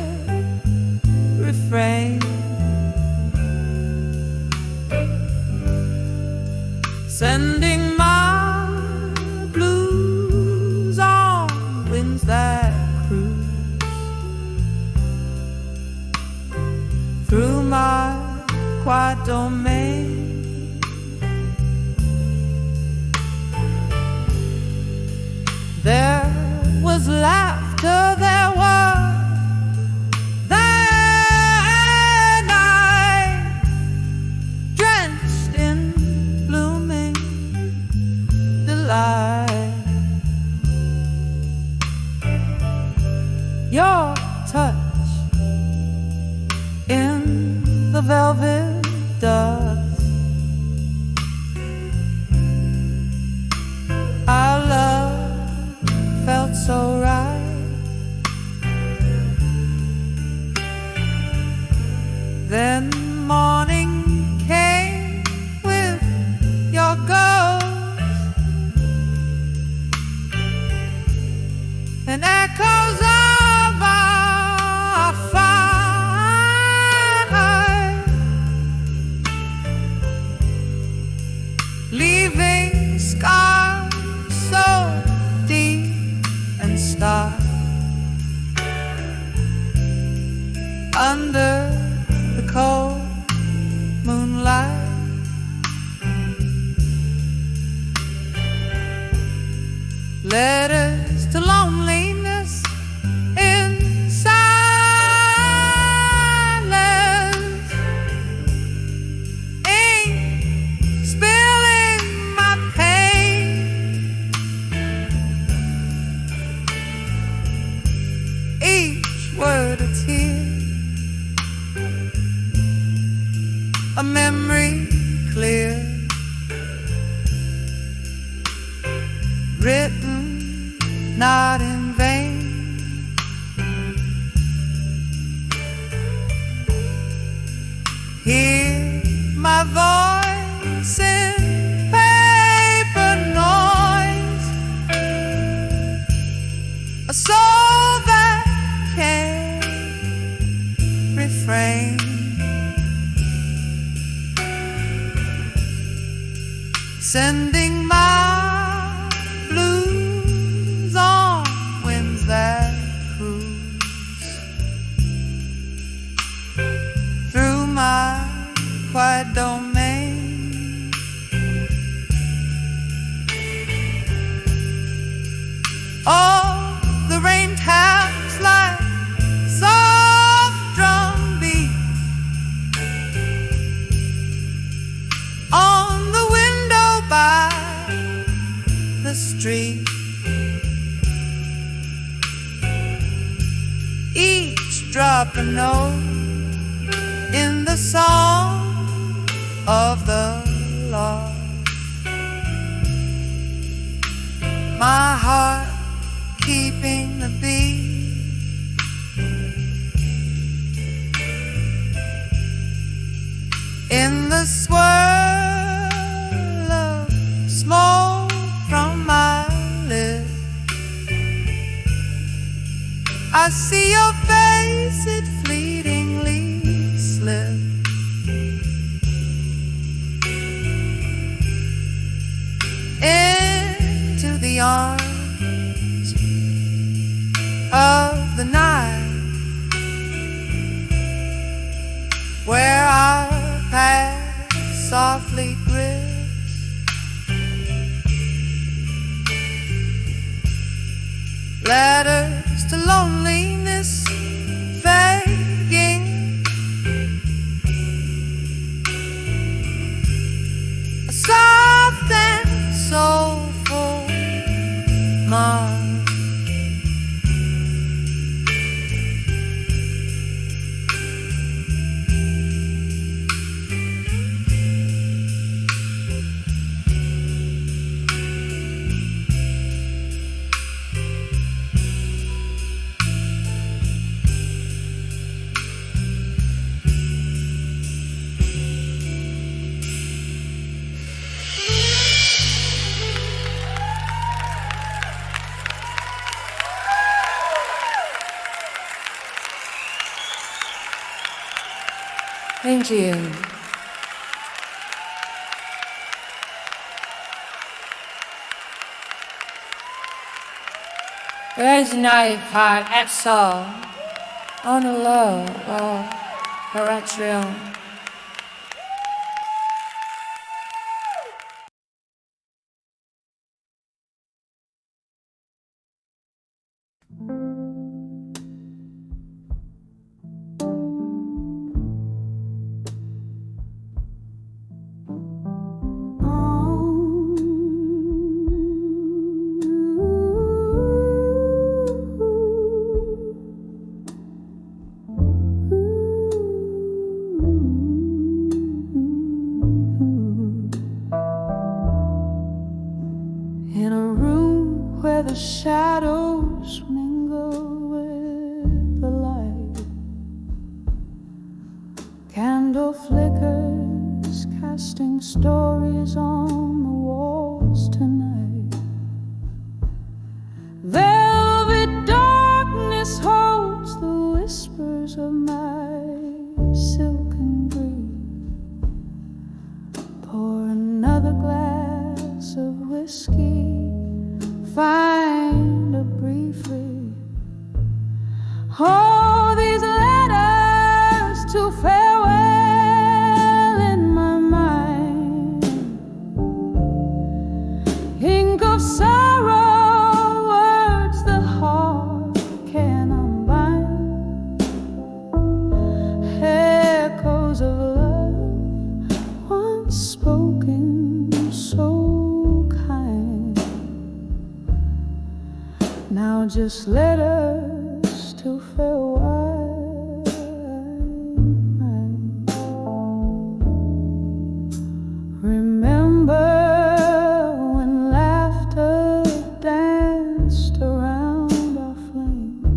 refrain, sending my blues on winds that cruise through my quiet domain. There was laughter, there was that night, drenched in blooming delight. Your touch in the velvet dust, our love felt so right. Then morning came with your ghost. letters to loneliness in silence, ink spilling my pain, each word a tear, a memory clear, written not in vain. Hear my voice in paper noise, a soul that can't refrain, sending my blues on winds that cruise through my quiet domain. Oh, the rain taps like soft drum beat on the window by the street. Each drop a note in the song of the lost. My heart keeping the beat, in the swirl of smoke from my lips. I see your face, it fleetingly slips into the arms of the night, where our path softly grips. Letters to loneliness fading, a soft and soulful mark. Thank you. There's night part at all on the low of Heartfelt. In a room where the shadows mingle with the light, candle flickers casting stories on the walls tonight. Velvet darkness holds the whispers of my silken grief. Pour another glass of whiskey, find a brief read. Oh, these letters to farewell in my mind, ink of sorrow Now just let us to farewell. Remember when laughter danced around our flame.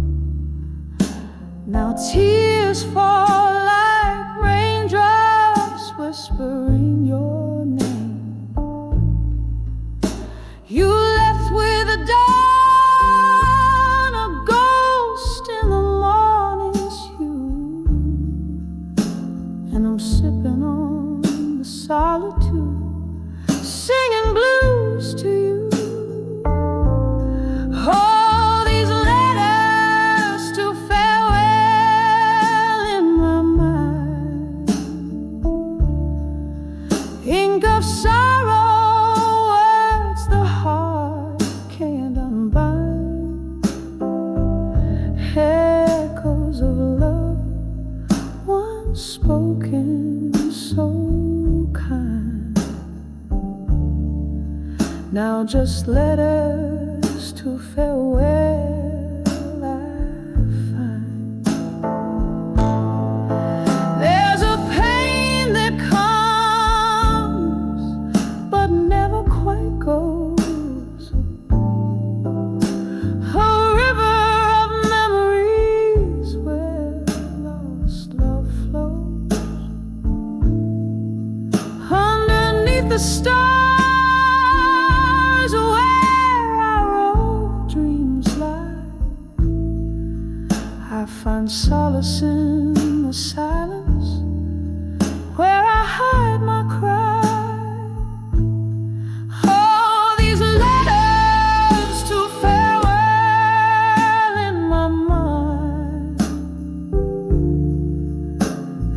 Now tears fall like raindrops whispering your name. You left with a dawn, a ghost in the morning's hue, and I'm sipping on the solitude, singing blues to you. All these letters to farewell in my mind, ink of sorrow, words the heart can't unbind, echoes of love once spoken so kind. Now just let us to farewell, I find. There's a pain that comes but never quite goes, a river of memories where lost love flows. Underneath the stars where our old dreams lie, I find solace in the silence where I hide my cry. All these letters to farewell in my mind,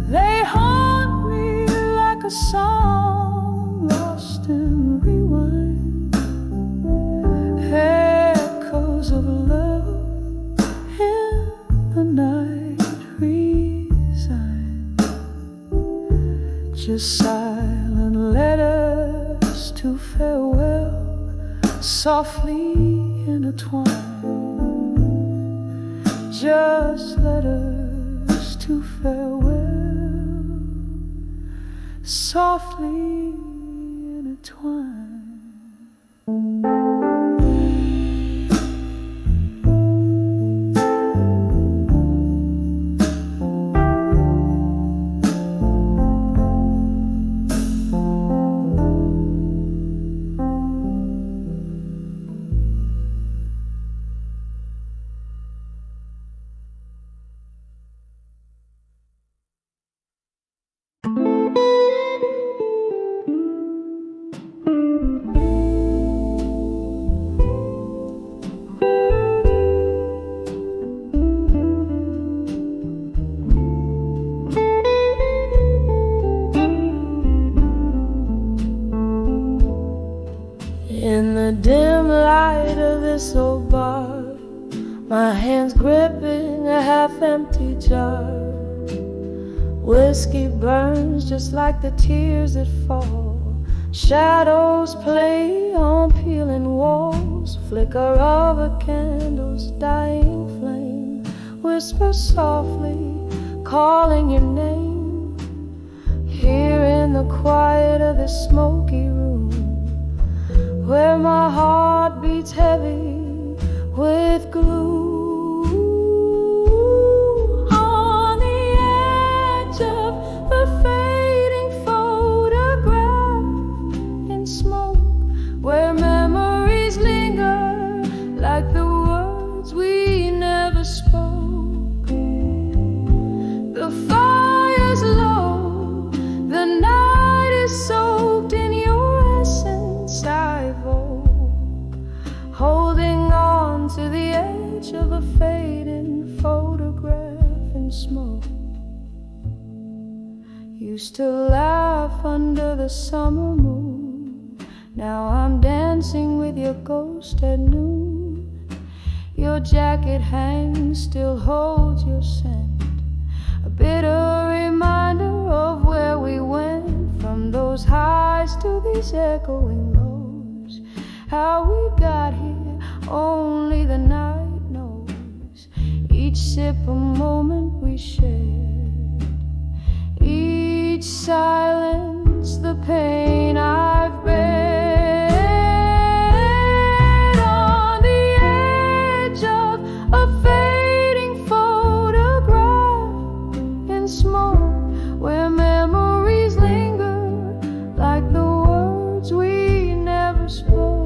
they haunt me like a song lost in rewind, echoes of love in the night resign. Just silent letters to farewell, softly intertwined. Just letters to farewell, softly intertwined. In the dim light of this old bar, my hands gripping a half-empty jar. Whiskey burns just like the tears that fall. Shadows play on peeling walls. Flicker of a candle's dying flame whispers softly, calling your name. Here in the quiet of this smoky room, where my heart beats heavy with glue. On the edge of a fading photograph in smoke, where memories linger like the words we never spoke. The fire's low, the night is soaked in your essence. I evoke, holding on to the edge of a fading photograph in smoke. Used to laugh under the summer moon, now I'm dancing with your ghost at noon. Your jacket hangs, still holds your scent, a bitter reminder of where we went, from those highs to these echoing lows. How we got here, only only the night knows. Each sip a moment we shared, each silence the pain I've been on the edge of a fading photograph in smoke, where memories linger like the words we never spoke.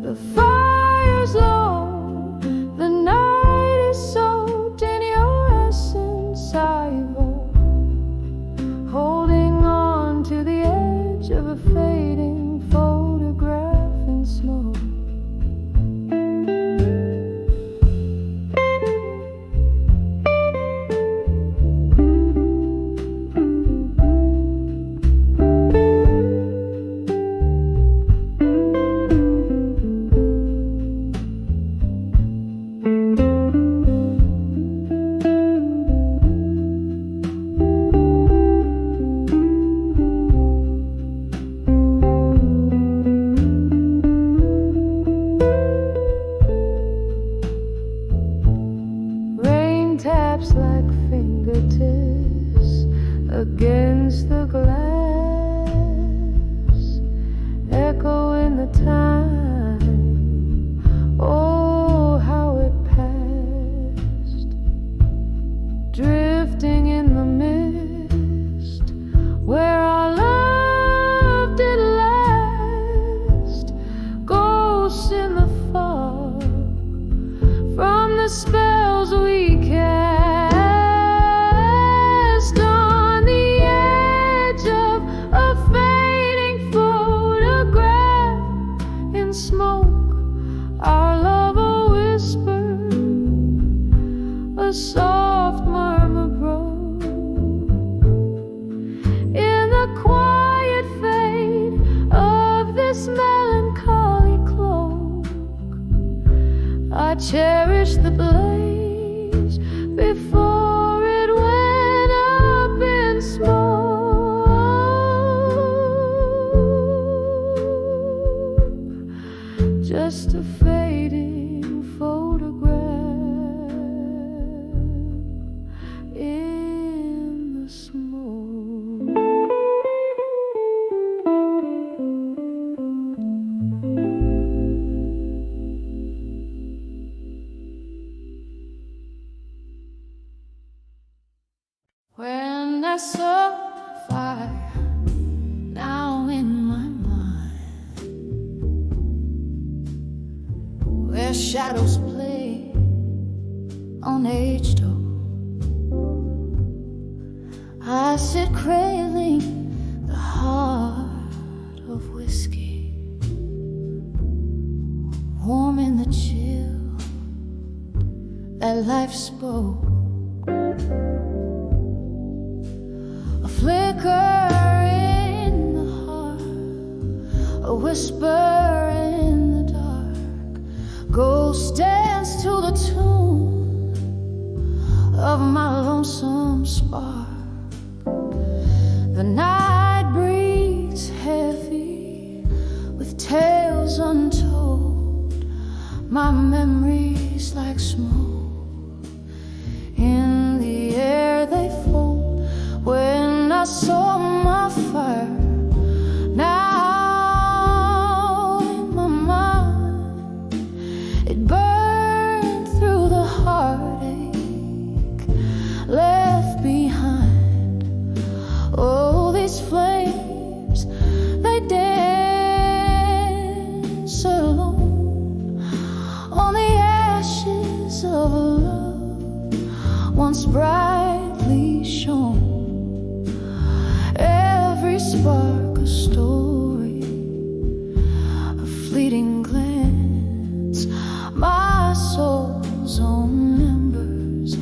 The fire's low, the night is soaked in your essence. I evoke, holding on to the edge of a fading photograph in smoke. Rain taps like fingertips against the glass, echo in the time. Oh, how it passed, drifting in the mist where our love did last. Ghosts in the fog from the spells we cast on the edge of a fading photograph in smoke. Our love a whisper, a soft murmur broke in the quiet fade of this melancholy cloak. I cherish the blaze before it went up in smoke. Just a fading photograph in the smoke. When I saw fire now in my mind, where shadows play on age door, I sit craving the heart of whiskey, warm in the chill that life spoke. A flicker in the heart, a whisper in the dark. Ghost dance to the tune of my lonesome spark. The night breathes heavy with tales untold, my memories like smoke. In the air they fold when I saw my fire. Now in my mind, it burned through the heartache left behind. Oh, these flames, they dance alone on the ashes of a love once brightly shone. Every spark a story, a fleeting glance, my soul's own embers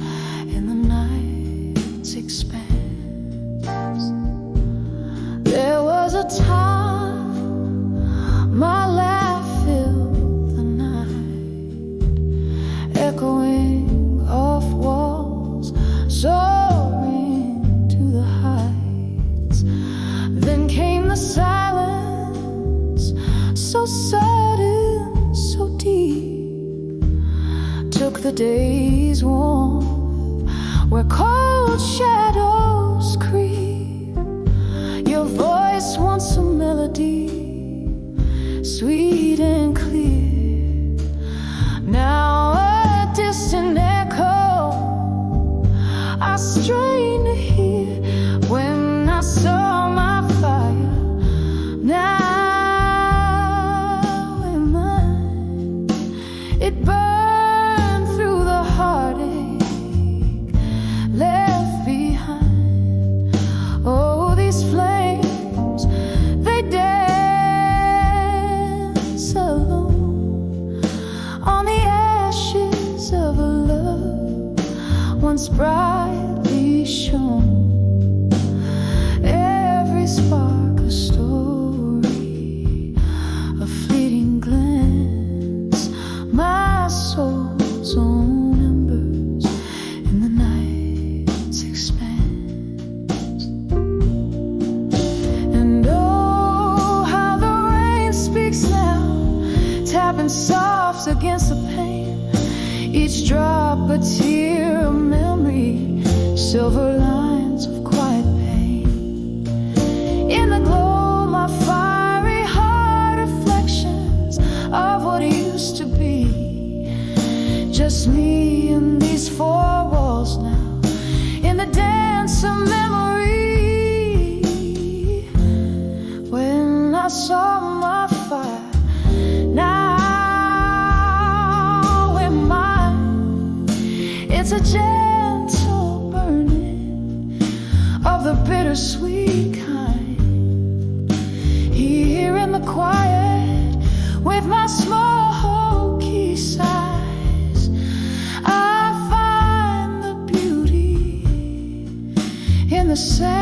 in the night's expanse. There was a time my laugh filled the night, echoing off walls, soaring to the heights. Then came the silence, so sudden, so deep. took the days warm, where cold shadows creep. Your voice once a melody, sweet and clear, now a distant echo I strain to hear. When I saw my fire, now in mine, it burned through the heartache left behind. Oh, these flames, they dance alone on the ashes of a love once brightly shone. Every spark a story, a fleeting glance, my soul's own embers in the night's expanse. And oh, how the rain speaks now, tapping soft against the pane. Each drop a tear, a memory, silver lines of quiet pain. In the glow, my fiery heart, reflections of what used to be. Just me and these four walls now, in the dance of memory. When I saw my fire, now in mine, it's a gentle burning of the bittersweet kind. Here in the quiet, with my smoky sighs, I find the beauty in the sound